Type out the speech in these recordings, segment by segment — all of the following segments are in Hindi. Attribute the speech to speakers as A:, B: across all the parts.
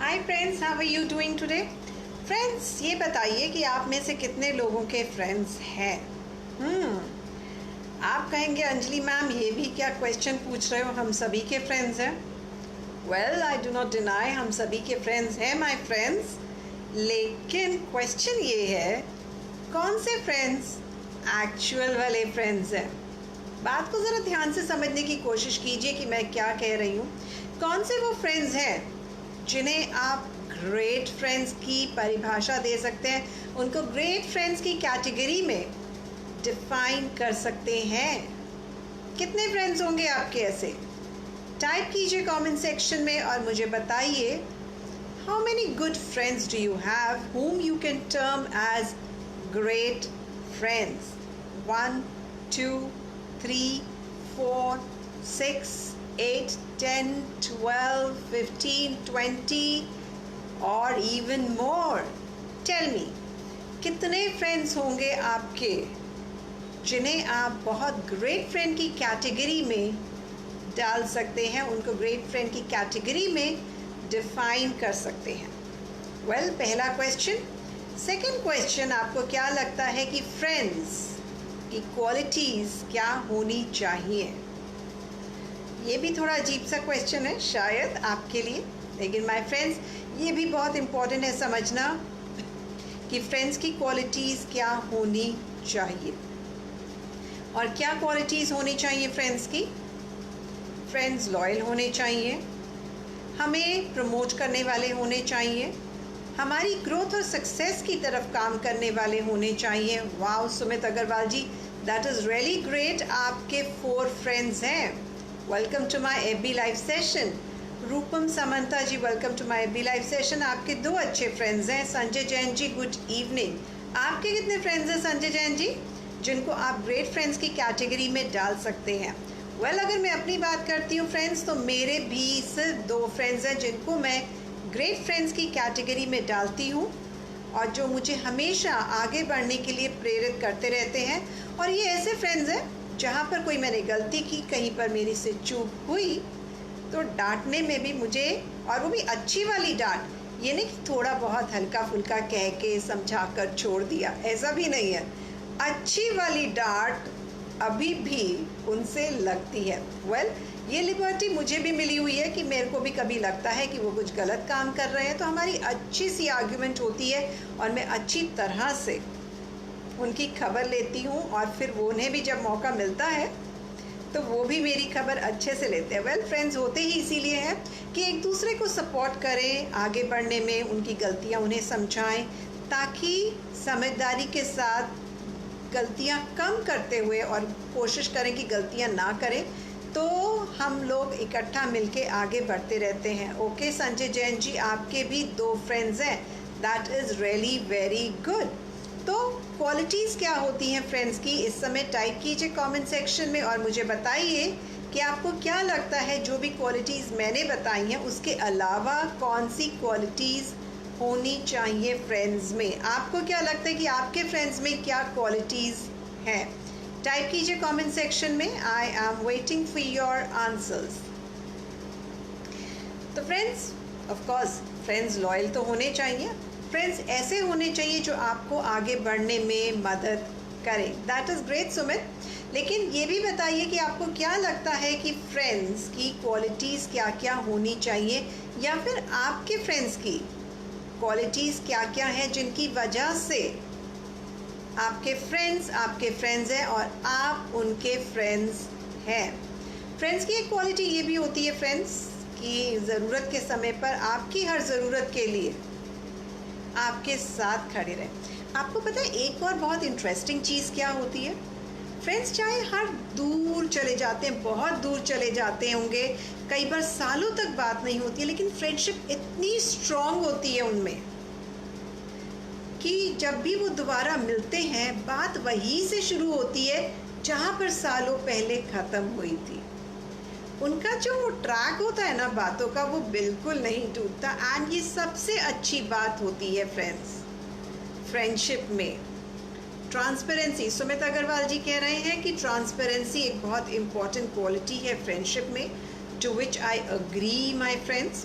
A: Hi friends, how are you doing today? Friends, ये बताइए कि आप में से कितने लोगों के फ्रेंड्स हैं? आप कहेंगे अंजलि मैम ये भी क्या क्वेश्चन पूछ रहे हो, हम सभी के फ्रेंड्स हैं। Well, I do not deny हम सभी के फ्रेंड्स हैं माय फ्रेंड्स, लेकिन क्वेश्चन ये है कौन से फ्रेंड्स एक्चुअल वाले फ्रेंड्स हैं। बात को ज़रा ध्यान से समझने की कोशिश कीजिए कि मैं क्या कह रही हूँ। कौन से वो फ्रेंड्स हैं जिन्हें आप ग्रेट फ्रेंड्स की परिभाषा दे सकते हैं, उनको ग्रेट फ्रेंड्स की कैटेगरी में डिफाइन कर सकते हैं। कितने फ्रेंड्स होंगे आपके ऐसे? टाइप कीजिए कमेंट सेक्शन में और मुझे बताइए how many good friends do you have whom you can term as great friends. 1, 2, 3, 4, 6, 8, 10, 12, 15, 20 और even more. Tell me, कितने फ्रेंड्स होंगे आपके जिन्हें आप बहुत ग्रेट फ्रेंड की कैटेगरी में डाल सकते हैं, उनको ग्रेट फ्रेंड की कैटेगरी में डिफाइन कर सकते हैं? वेल, पहला क्वेश्चन। सेकंड क्वेश्चन, आपको क्या लगता है कि फ्रेंड्स की क्वालिटीज़ क्या होनी चाहिए? ये भी थोड़ा अजीब सा क्वेश्चन है शायद आपके लिए, लेकिन माय फ्रेंड्स ये भी बहुत इम्पोर्टेंट है समझना कि फ्रेंड्स की क्वालिटीज़ क्या होनी चाहिए। और क्या क्वालिटीज़ होनी चाहिए फ्रेंड्स की? फ्रेंड्स लॉयल होने चाहिए, हमें प्रमोट करने वाले होने चाहिए, हमारी ग्रोथ और सक्सेस की तरफ काम करने वाले होने चाहिए। Wow Sumit Agarwal ji, that is really great. आपके 4 फ्रेंड्स हैं। Welcome to my FB live session. Rupam Samanta ji, welcome to my FB live session. आपके 2 अच्छे फ्रेंड्स हैं। Sanjay Jain ji, good evening. आपके कितने फ्रेंड्स हैं संजय जैन जी जिनको आप ग्रेट फ्रेंड्स की कैटेगरी में डाल सकते हैं? वेल, अगर मैं अपनी बात करती हूँ फ्रेंड्स, तो मेरे भी सिर्फ 2 फ्रेंड्स हैं जिनको मैं ग्रेट फ्रेंड्स की कैटेगरी में डालती हूँ और जो मुझे हमेशा आगे बढ़ने के लिए प्रेरित करते रहते हैं। और ये ऐसे फ्रेंड्स हैं जहाँ पर कोई मैंने गलती की, कहीं पर मेरी से चूक हुई, तो डांटने में भी मुझे, और वो भी अच्छी वाली डांट, ये नहीं कि थोड़ा बहुत हल्का फुल्का कह के समझा कर छोड़ दिया, ऐसा भी नहीं है। अच्छी वाली डांट अभी भी उनसे लगती है। वेल, ये लिबर्टी मुझे भी मिली हुई है कि मेरे को भी कभी लगता है कि वो कुछ गलत काम कर रहे हैं, तो हमारी अच्छी सी आर्ग्यूमेंट होती है और मैं अच्छी तरह से उनकी खबर लेती हूँ और फिर वो उन्हें भी जब मौका मिलता है तो वो भी मेरी खबर अच्छे से लेते हैं। वेल, फ्रेंड्स होते ही इसीलिए हैं कि एक दूसरे को सपोर्ट करें आगे बढ़ने में, उनकी गलतियाँ उन्हें समझाएं, ताकि समझदारी के साथ गलतियाँ कम करते हुए और कोशिश करें कि गलतियाँ ना करें, तो हम लोग इकट्ठा मिलके आगे बढ़ते रहते हैं। ओके संजय जैन जी, आपके भी 2 फ्रेंड्स हैं, that is really very good. तो क्वालिटीज़ क्या होती हैं फ्रेंड्स की, इस समय टाइप कीजिए कमेंट सेक्शन में और मुझे बताइए कि आपको क्या लगता है जो भी क्वालिटीज़ मैंने बताई हैं उसके अलावा कौन सी क्वालिटीज़ होनी चाहिए फ्रेंड्स में। आपको क्या लगता है कि आपके फ्रेंड्स में क्या क्वालिटीज़ हैं? टाइप कीजिए कमेंट सेक्शन में। I am waiting for your answers. तो friends, of course friends loyal तो होने चाहिए, फ्रेंड्स ऐसे होने चाहिए जो आपको आगे बढ़ने में मदद करें। That is great Sumit. लेकिन ये भी बताइए कि आपको क्या लगता है कि फ्रेंड्स की क्वालिटीज़ क्या क्या होनी चाहिए, या फिर आपके फ्रेंड्स की क्वालिटीज़ क्या क्या हैं जिनकी वजह से आपके फ्रेंड्स हैं और आप उनके फ्रेंड्स हैं। फ्रेंड्स की एक क्वालिटी ये भी होती है फ्रेंड्स कि ज़रूरत के समय पर आपकी हर ज़रूरत के लिए आपके साथ खड़े रहें। आपको पता है एक और बहुत इंटरेस्टिंग चीज़ क्या होती है फ्रेंड्स? चाहे हर दूर चले जाते हैं, बहुत दूर चले जाते होंगे, कई बार सालों तक बात नहीं होती है, लेकिन फ्रेंडशिप इतनी स्ट्रांग होती है उनमें कि जब भी वो दोबारा मिलते हैं बात वहीं से शुरू होती है जहाँ पर सालों पहले ख़त्म हुई थी। उनका जो ट्रैक होता है ना बातों का, वो बिल्कुल नहीं टूटता। एंड ये सबसे अच्छी बात होती है फ्रेंड्स फ्रेंडशिप में, ट्रांसपेरेंसी। सुमित अग्रवाल जी कह रहे हैं कि ट्रांसपेरेंसी एक बहुत इंपॉर्टेंट क्वालिटी है फ्रेंडशिप में, to which I agree my friends.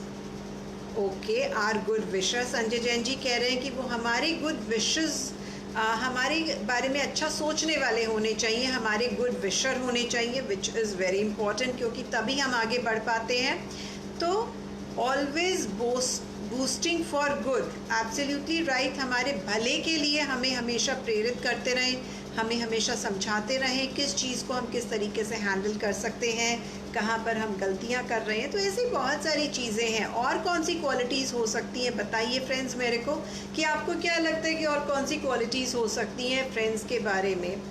A: Okay, are good wisher. Sanjay Jain ji कह रहे हैं कि वो हमारे गुड विशेस, हमारे बारे में अच्छा सोचने वाले होने चाहिए, हमारे गुड विशर होने चाहिए, विच इज़ वेरी इंपॉर्टेंट, क्योंकि तभी हम आगे बढ़ पाते हैं। तो always boosting for good, absolutely right, हमारे भले के लिए हमें हमेशा प्रेरित करते रहें, हमें हमेशा समझाते रहें किस चीज़ को हम किस तरीके से हैंडल कर सकते हैं, कहाँ पर हम गलतियाँ कर रहे हैं। तो ऐसी बहुत सारी चीज़ें हैं। और कौन सी क्वालिटीज़ हो सकती हैं, बताइए फ्रेंड्स मेरे को, कि आपको क्या लगता है कि और कौन सी क्वालिटीज़ हो सकती हैं फ्रेंड्स के बारे में।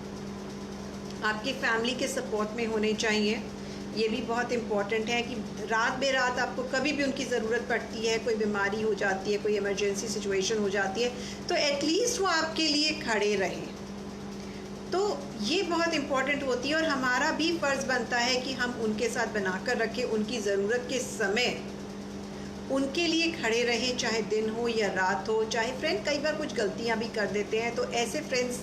A: आपकी फैमिली के सपोर्ट में होने चाहिए, ये भी बहुत इम्पॉर्टेंट है कि रात बेरात आपको कभी भी उनकी ज़रूरत पड़ती है, कोई बीमारी हो जाती है, कोई इमरजेंसी सिचुएशन हो जाती है, तो एटलीस्ट वो आपके लिए खड़े रहें। तो ये बहुत इम्पॉर्टेंट होती है और हमारा भी फ़र्ज़ बनता है कि हम उनके साथ बनाकर रखें, उनकी ज़रूरत के समय उनके लिए खड़े रहें, चाहे दिन हो या रात हो। चाहे फ्रेंड कई बार कुछ गलतियां भी कर देते हैं, तो ऐसे फ्रेंड्स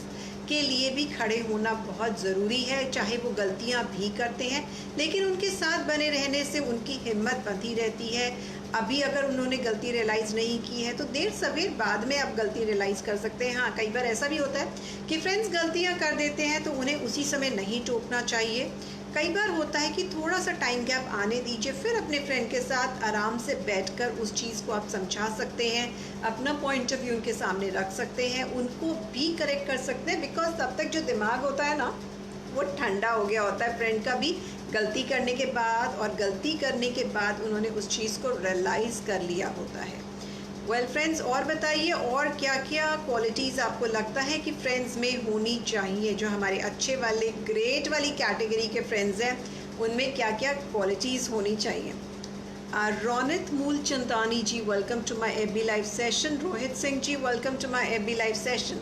A: के लिए भी खड़े होना बहुत ज़रूरी है, चाहे वो गलतियां भी करते हैं, लेकिन उनके साथ बने रहने से उनकी हिम्मत बंधी रहती है। अभी अगर उन्होंने गलती रियलाइज़ नहीं की है तो देर सवेर बाद में आप गलती रियलाइज़ कर सकते हैं। हाँ, कई बार ऐसा भी होता है कि फ्रेंड्स गलतियाँ कर देते हैं तो उन्हें उसी समय नहीं टोकना चाहिए। कई बार होता है कि थोड़ा सा टाइम गैप आने दीजिए, फिर अपने फ्रेंड के साथ आराम से बैठकर उस चीज़ को आप समझा सकते हैं, अपना पॉइंट ऑफ व्यू उनके सामने रख सकते हैं, उनको भी करेक्ट कर सकते हैं। बिकॉज तब तक जो दिमाग होता है ना, वो ठंडा हो गया होता है फ्रेंड का भी, गलती करने के बाद, और गलती करने के बाद उन्होंने उस चीज़ को रियलाइज़ कर लिया होता है। वेल फ्रेंड्स, और बताइए और क्या क्या क्वालिटीज़ आपको लगता है कि फ्रेंड्स में होनी चाहिए। जो हमारे अच्छे वाले ग्रेट वाली कैटेगरी के फ्रेंड्स हैं, उनमें क्या क्या क्वालिटीज़ होनी चाहिए। Ronit Mulchandani ji, welcome to my FB live session. Rohit Singh ji, welcome to my FB live session.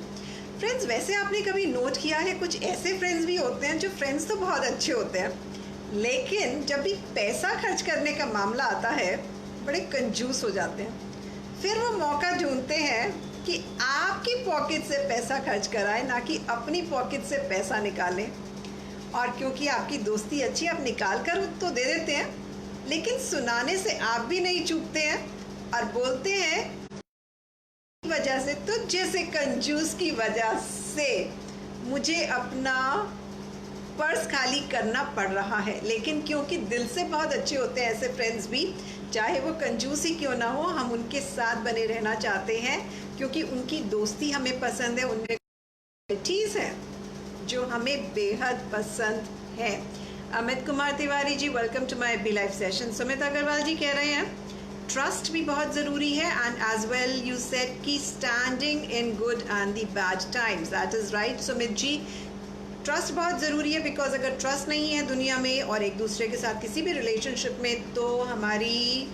A: Friends, वैसे आपने कभी नोट किया है, कुछ ऐसे फ्रेंड्स भी होते हैं जो फ्रेंड्स तो बहुत अच्छे होते हैं, लेकिन जब भी पैसा खर्च करने का मामला आता है बड़े कंजूस हो जाते हैं। फिर वो मौका ढूंढते हैं कि आपकी पॉकेट से पैसा खर्च कराएं, ना कि अपनी पॉकेट से पैसा निकालें। और क्योंकि आपकी दोस्ती अच्छी, आप निकाल कर तो दे देते हैं, लेकिन सुनाने से आप भी नहीं चूकते हैं और बोलते हैं वजह से, तो जैसे कंजूस की वजह से मुझे अपना पर्स खाली करना पड़ रहा है। लेकिन क्योंकि दिल से बहुत अच्छे होते हैं ऐसे फ्रेंड्स भी, चाहे वो कंजूस ही क्यों ना हो, हम उनके साथ बने रहना चाहते हैं, क्योंकि उनकी दोस्ती हमें पसंद है, उनमें क्वालिटीज़ हैं जो हमें बेहद पसंद है। Amit Kumar Tiwari ji, welcome to my FB live session. Sumit Agarwal ji कह रहे हैं ट्रस्ट भी बहुत ज़रूरी है, and as well you said कि standing in good and the bad times, that is right Sumit ji. Trust बहुत ज़रूरी है, बिकॉज अगर ट्रस्ट नहीं है दुनिया में और एक दूसरे के साथ किसी भी रिलेशनशिप में, तो हमारी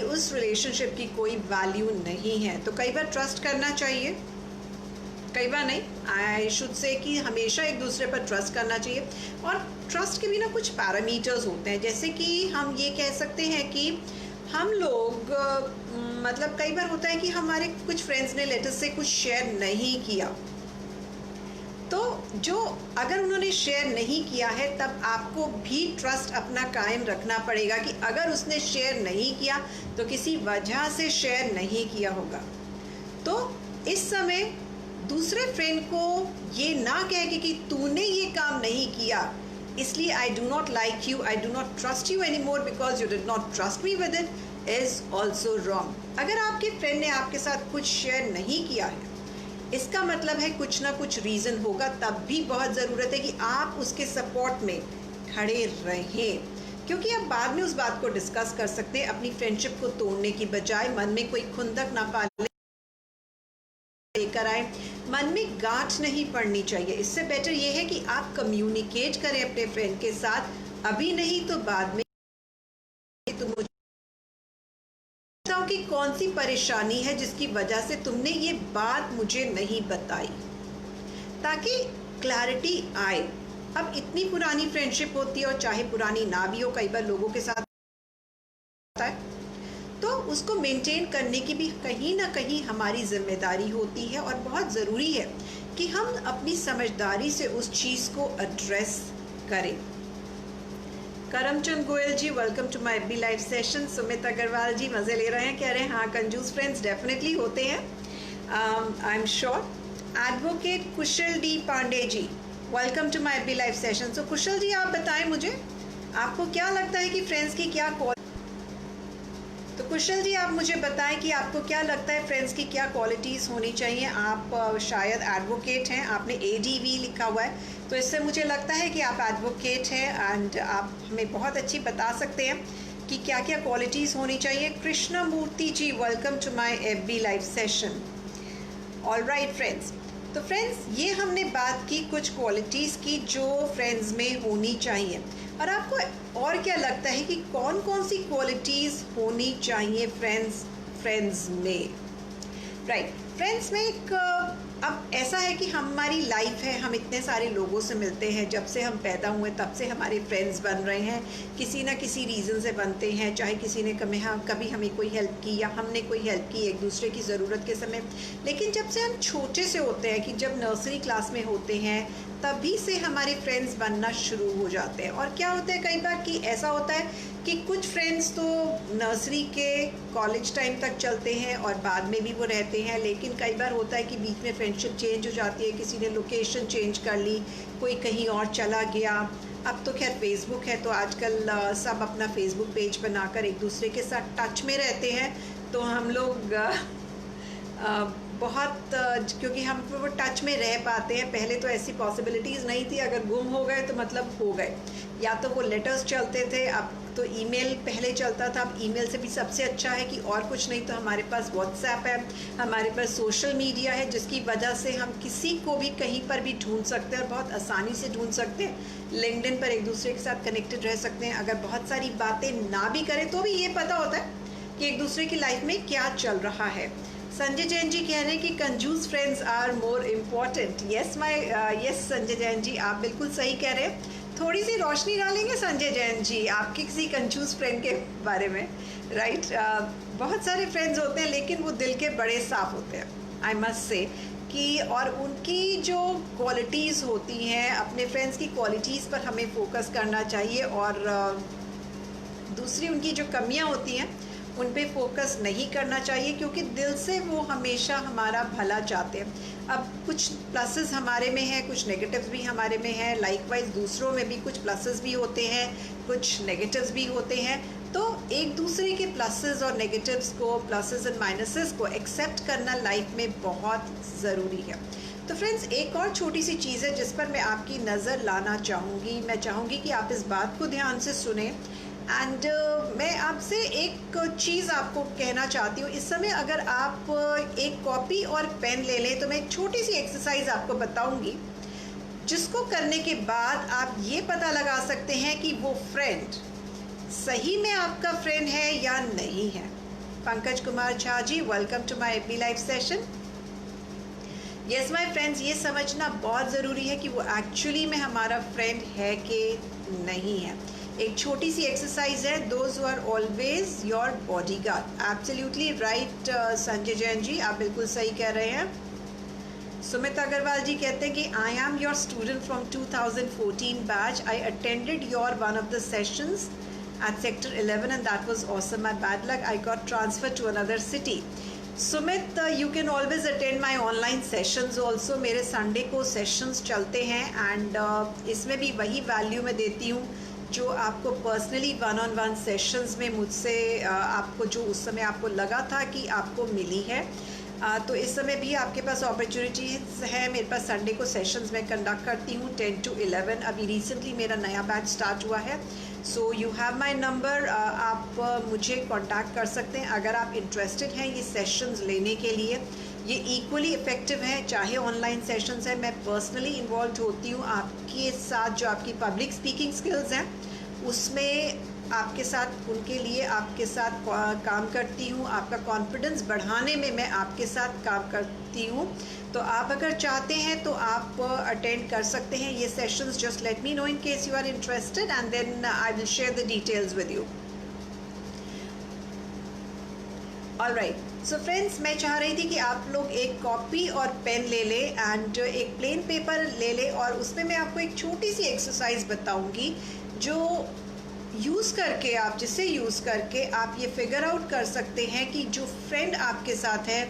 A: उस रिलेशनशिप की कोई वैल्यू नहीं है। तो कई बार ट्रस्ट करना चाहिए, कई बार नहीं, आई शुड से कि हमेशा एक दूसरे पर ट्रस्ट करना चाहिए। और ट्रस्ट के भी ना कुछ पैरामीटर्स होते हैं, जैसे कि हम ये कह सकते हैं कि हम लोग मतलब कई बार होता है कि हमारे कुछ फ्रेंड्स ने लेटर से कुछ शेयर नहीं किया, तो जो अगर उन्होंने शेयर नहीं किया है, तब आपको भी ट्रस्ट अपना कायम रखना पड़ेगा कि अगर उसने शेयर नहीं किया तो किसी वजह से शेयर नहीं किया होगा। तो इस समय दूसरे फ्रेंड को ये ना कह कि तूने ये काम नहीं किया, इसलिए I do not like you, I do not trust you any more because you did not trust me with it, is also wrong. अगर आपके फ्रेंड ने आपके साथ कुछ शेयर नहीं किया है, इसका मतलब है कुछ ना कुछ रीज़न होगा, तब भी बहुत ज़रूरत है कि आप उसके सपोर्ट में खड़े रहें, क्योंकि आप बाद में उस बात को डिस्कस कर सकते हैं। अपनी फ्रेंडशिप को तोड़ने की बजाय मन में कोई खुंदक ना पाले लेकर आए, मन में गांठ नहीं पड़नी चाहिए। इससे बेटर ये है कि आप कम्युनिकेट करें अपने फ्रेंड के साथ, अभी नहीं तो बाद में। तो मुझे कि कौन सी परेशानी है जिसकी वजह से तुमने ये बात मुझे नहीं बताई, ताकि क्लैरिटी आए। अब इतनी पुरानी फ्रेंडशिप होती है, और चाहे पुरानी ना भी हो, कई बार लोगों के साथ होता है, तो उसको मेंटेन करने की भी कहीं ना कहीं हमारी जिम्मेदारी होती है। और बहुत ज़रूरी है कि हम अपनी समझदारी से उस चीज़ को एड्रेस करें। Karamchand Goyal ji, welcome to my FB live session. Sumit Agarwal ji मज़े ले रहे हैं, कह रहे हैं हाँ कंजूस फ्रेंड्स डेफिनेटली होते हैं, I am sure. Advocate Kushal D Pandey ji, welcome to my FB live session. So Kushal ji, आप बताएं मुझे, आपको क्या लगता है कि फ्रेंड्स की क्या तो कुशल जी आप मुझे बताएं कि आपको क्या लगता है फ्रेंड्स की क्या क्वालिटीज़ होनी चाहिए। आप शायद एडवोकेट हैं, आपने एडीवी लिखा हुआ है, तो इससे मुझे लगता है कि आप एडवोकेट हैं एंड आप हमें बहुत अच्छी बता सकते हैं कि क्या क्या क्वालिटीज़ होनी चाहिए। Krishna Murthy ji, welcome to my FB live session. All right friends, तो फ्रेंड्स ये हमने बात की कुछ क्वालिटीज़ की जो फ्रेंड्स में होनी चाहिए, और आपको और क्या लगता है कि कौन कौन सी क्वालिटीज़ होनी चाहिए फ्रेंड्स में। राइट फ्रेंड्स में एक अब ऐसा है कि हमारी लाइफ है, हम इतने सारे लोगों से मिलते हैं, जब से हम पैदा हुए तब से हमारे फ्रेंड्स बन रहे हैं, किसी ना किसी रीज़न से बनते हैं, चाहे किसी ने कभी हमें कोई हेल्प की या हमने कोई हेल्प की एक दूसरे की ज़रूरत के समय। लेकिन जब से हम छोटे से होते हैं, कि जब नर्सरी क्लास में होते हैं, तभी से हमारे फ्रेंड्स बनना शुरू हो जाते हैं। और क्या होता है कई बार कि ऐसा होता है कि कुछ फ्रेंड्स तो नर्सरी के कॉलेज टाइम तक चलते हैं और बाद में भी वो रहते हैं, लेकिन कई बार होता है कि बीच में फ्रेंडशिप चेंज हो जाती है, किसी ने लोकेशन चेंज कर ली, कोई कहीं और चला गया। अब तो खैर फेसबुक है, तो आजकल सब अपना फेसबुक पेज बनाकर एक दूसरे के साथ टच में रहते हैं, तो हम लोग बहुत क्योंकि हम वो टच में रह पाते हैं। पहले तो ऐसी पॉसिबिलिटीज़ नहीं थी, अगर गुम हो गए तो मतलब हो गए, या तो वो लेटर्स चलते थे, अब तो ईमेल पहले चलता था। अब ईमेल से भी सबसे अच्छा है कि और कुछ नहीं तो हमारे पास व्हाट्सएप है, हमारे पास सोशल मीडिया है, जिसकी वजह से हम किसी को भी कहीं पर भी ढूंढ सकते हैं और बहुत आसानी से ढूंढ सकते हैं। लिंक्डइन पर एक दूसरे के साथ कनेक्टेड रह सकते हैं, अगर बहुत सारी बातें ना भी करें तो भी ये पता होता है कि एक दूसरे की लाइफ में क्या चल रहा है। संजय जैन जी कह रहे हैं कि कंजूस friends are more important. Yes Sanjay Jain ji, आप बिल्कुल सही कह रहे हैं। थोड़ी सी रोशनी डालेंगे संजय जैन जी आपके किसी कंजूस फ्रेंड के बारे में। राइट बहुत सारे फ्रेंड्स होते हैं, लेकिन वो दिल के बड़े साफ होते हैं, आई मस्ट से कि, और उनकी जो क्वालिटीज़ होती हैं, अपने फ्रेंड्स की क्वालिटीज़ पर हमें फोकस करना चाहिए, और दूसरी उनकी जो कमियां होती हैं उन पे फोकस नहीं करना चाहिए, क्योंकि दिल से वो हमेशा हमारा भला चाहते हैं। अब कुछ प्लसेस हमारे में हैं, कुछ नेगेटिव्स भी हमारे में हैं, लाइकवाइज दूसरों में भी कुछ प्लसेस भी होते हैं, कुछ नेगेटिव्स भी होते हैं। तो एक दूसरे के प्लसेस और नेगेटिव्स को, प्लसेस एंड माइनसेस को एक्सेप्ट करना लाइफ में बहुत ज़रूरी है। तो फ्रेंड्स एक और छोटी सी चीज़ है जिस पर मैं आपकी नज़र लाना चाहूँगी। मैं चाहूँगी कि आप इस बात को ध्यान से सुने, एंड मैं आपसे एक चीज़ आपको कहना चाहती हूँ। इस समय अगर आप एक कॉपी और पेन ले लें, तो मैं एक छोटी सी एक्सरसाइज आपको बताऊँगी, जिसको करने के बाद आप ये पता लगा सकते हैं कि वो फ्रेंड सही में आपका फ्रेंड है या नहीं है। Pankaj Kumar Jha ji, welcome to my FB live session. Yes my friends, ये समझना बहुत ज़रूरी है कि वो एक्चुअली में हमारा फ्रेंड है कि नहीं है। एक छोटी सी एक्सरसाइज है, those who are always your bodyguard. Absolutely right Sanjay Jain ji, आप बिल्कुल सही कह रहे हैं। सुमित अग्रवाल जी कहते हैं कि I am your student from 2014 batch. I attended your one of the sessions at sector 11 and that was awesome. My bad luck, I got transferred to another city. Sumit, you can always attend my online sessions also. मेरे संडे को सेशंस चलते हैं, एंड इसमें भी वही वैल्यू मैं देती हूँ जो आपको personally one on one sessions में मुझसे आपको जो उस समय आपको लगा था कि आपको मिली है। तो इस समय भी आपके पास अपॉर्चुनिटीज़ है। मेरे पास संडे को सेशंस मैं कंडक्ट करती हूँ 10 to 11। अभी रिसेंटली मेरा नया बैच स्टार्ट हुआ है। So you have my number, आप मुझे कांटेक्ट कर सकते हैं अगर आप इंटरेस्टेड हैं ये सेशंस लेने के लिए। ये इक्वली इफ़ेक्टिव है, चाहे ऑनलाइन सेशंस है। मैं पर्सनली इन्वॉल्व होती हूँ आपके साथ, जो आपकी पब्लिक स्पीकिंग स्किल्स हैं उसमें आपके साथ, उनके लिए आपके साथ काम करती हूँ। आपका कॉन्फिडेंस बढ़ाने में मैं आपके साथ काम करती हूँ। तो आप अगर चाहते हैं तो आप अटेंड कर सकते हैं ये sessions. Just let me know in case you are interested and then I will share the details with you. Alright, so friends मैं चाह रही थी कि आप लोग एक कॉपी और पेन ले लें एंड एक प्लेन पेपर ले लें, और उसमें मैं आपको एक छोटी सी एक्सरसाइज बताऊंगी जो यूज़ करके आप जिसे यूज़ करके आप ये फिगर आउट कर सकते हैं कि जो फ्रेंड आपके साथ है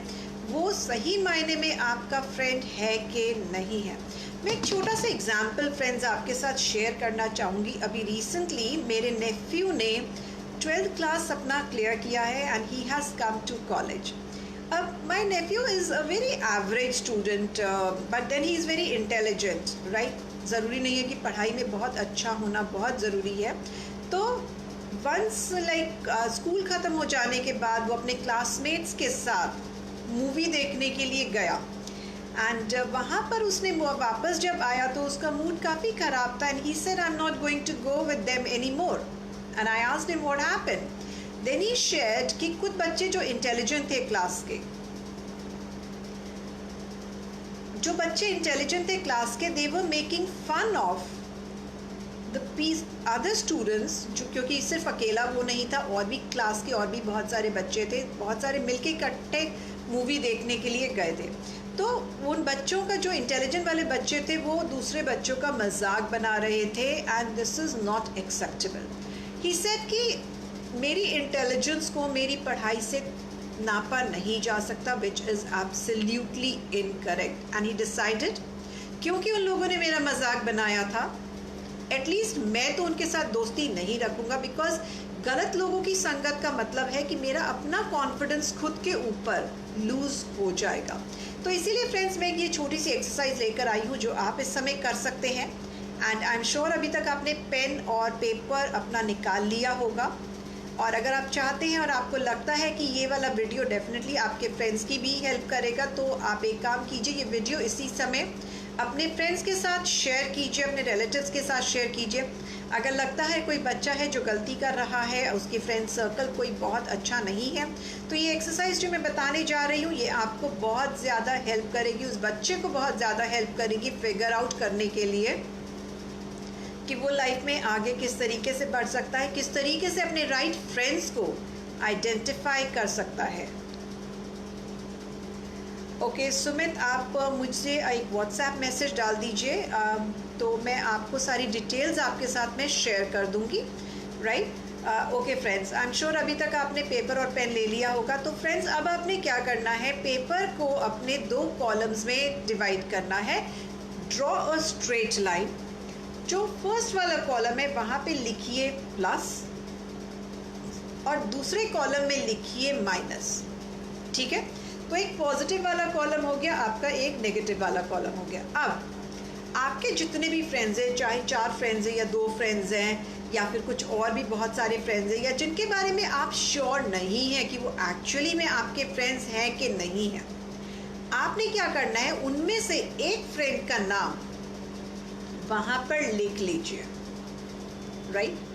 A: वो सही मायने में आपका फ्रेंड है कि नहीं है। मैं एक छोटा सा एग्जाम्पल फ्रेंड्स आपके साथ शेयर करना चाहूँगी। अभी रिसेंटली मेरे नेफ्यू ने 12th क्लास अपना क्लियर किया है and he has come to college. अब my nephew is a very average student but then he is very intelligent, right. ज़रूरी नहीं है कि पढ़ाई में बहुत अच्छा होना बहुत ज़रूरी है। तो वंस स्कूल ख़त्म हो जाने के बाद वो अपने क्लासमेट्स के साथ मूवी देखने के लिए गया एंड वहाँ पर उसने वापस जब आया तो उसका मूड काफ़ी ख़राब था and he said I am not going to go with them any more and I asked him what happened. Then he shared कि कुछ बच्चे जो इंटेलिजेंट थे क्लास के, जो बच्चे इंटेलिजेंट थे क्लास के, they were making fun of the piece other students, जो क्योंकि सिर्फ अकेला वो नहीं था, और भी क्लास के और भी बहुत सारे बच्चे थे, बहुत सारे मिलके इकट्ठे मूवी देखने के लिए गए थे। तो उन बच्चों का जो इंटेलिजेंट वाले बच्चे थे वो दूसरे बच्चों का मजाक बना रहे थे and this is not acceptable. He said कि मेरी इंटेलिजेंस को मेरी पढ़ाई से नापा नहीं जा सकता, which is absolutely incorrect. And he decided क्योंकि उन लोगों ने मेरा मजाक बनाया था, एटलीस्ट मैं तो उनके साथ दोस्ती नहीं रखूँगा, बिकॉज गलत लोगों की संगत का मतलब है कि मेरा अपना कॉन्फिडेंस खुद के ऊपर लूज़ हो जाएगा। तो इसीलिए फ्रेंड्स मैं ये छोटी सी एक्सरसाइज लेकर आई हूँ जो आप इस समय कर सकते हैं एंड आई एम श्योर अभी तक आपने पेन और पेपर अपना निकाल लिया होगा। और अगर आप चाहते हैं और आपको लगता है कि ये वाला वीडियो डेफिनेटली आपके फ्रेंड्स की भी हेल्प करेगा, तो आप एक काम कीजिए, ये वीडियो इसी समय अपने फ्रेंड्स के साथ शेयर कीजिए, अपने रिलेटिव्स के साथ शेयर कीजिए। अगर लगता है कोई बच्चा है जो गलती कर रहा है, उसके फ्रेंड सर्कल कोई बहुत अच्छा नहीं है, तो ये एक्सरसाइज जो मैं बताने जा रही हूँ ये आपको बहुत ज़्यादा हेल्प करेगी, उस बच्चे को बहुत ज़्यादा हेल्प करेगी फिगर आउट करने के लिए कि वो लाइफ में आगे किस तरीके से बढ़ सकता है, किस तरीके से अपने राइट फ्रेंड्स को आइडेंटिफाई कर सकता है। ओके सुमित, आप मुझसे एक व्हाट्सएप मैसेज डाल दीजिए, तो मैं आपको सारी डिटेल्स आपके साथ में शेयर कर दूंगी, right. Okay friends, I am sure अभी तक आपने पेपर और पेन ले लिया होगा। तो फ्रेंड्स अब आपने क्या करना है, पेपर को अपने 2 कॉलम्स में डिवाइड करना है। Draw a straight line. जो फर्स्ट वाला कॉलम है वहाँ पे लिखिए प्लस और दूसरे कॉलम में लिखिए माइनस, ठीक है। तो एक पॉजिटिव वाला कॉलम हो गया आपका, एक नेगेटिव वाला कॉलम हो गया। अब आपके जितने भी फ्रेंड्स हैं, चाहे 4 फ्रेंड्स हैं या 2 फ्रेंड्स हैं या फिर कुछ और भी बहुत सारे फ्रेंड्स हैं, या जिनके बारे में आप श्योर नहीं हैं कि वो एक्चुअली में आपके फ्रेंड्स हैं कि नहीं हैं, आपने क्या करना है, उनमें से एक फ्रेंड का नाम वहाँ पर लिख लीजिए, राइट।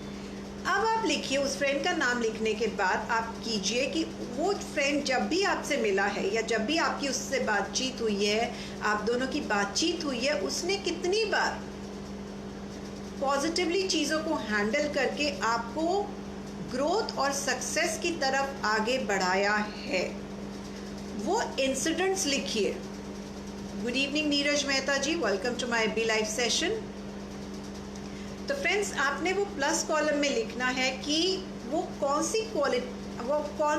A: अब आप लिखिए, उस फ्रेंड का नाम लिखने के बाद आप कीजिए कि वो फ्रेंड जब भी आपसे मिला है या जब भी आपकी उससे बातचीत हुई है, आप दोनों की बातचीत हुई है, उसने कितनी बार पॉजिटिवली चीज़ों को हैंडल करके आपको ग्रोथ और सक्सेस की तरफ आगे बढ़ाया है, वो इंसिडेंट्स लिखिए। Good evening Neeraj Mehta ji, welcome to my B live session. तो फ्रेंड्स आपने वो प्लस कॉलम में लिखना है कि वो कौन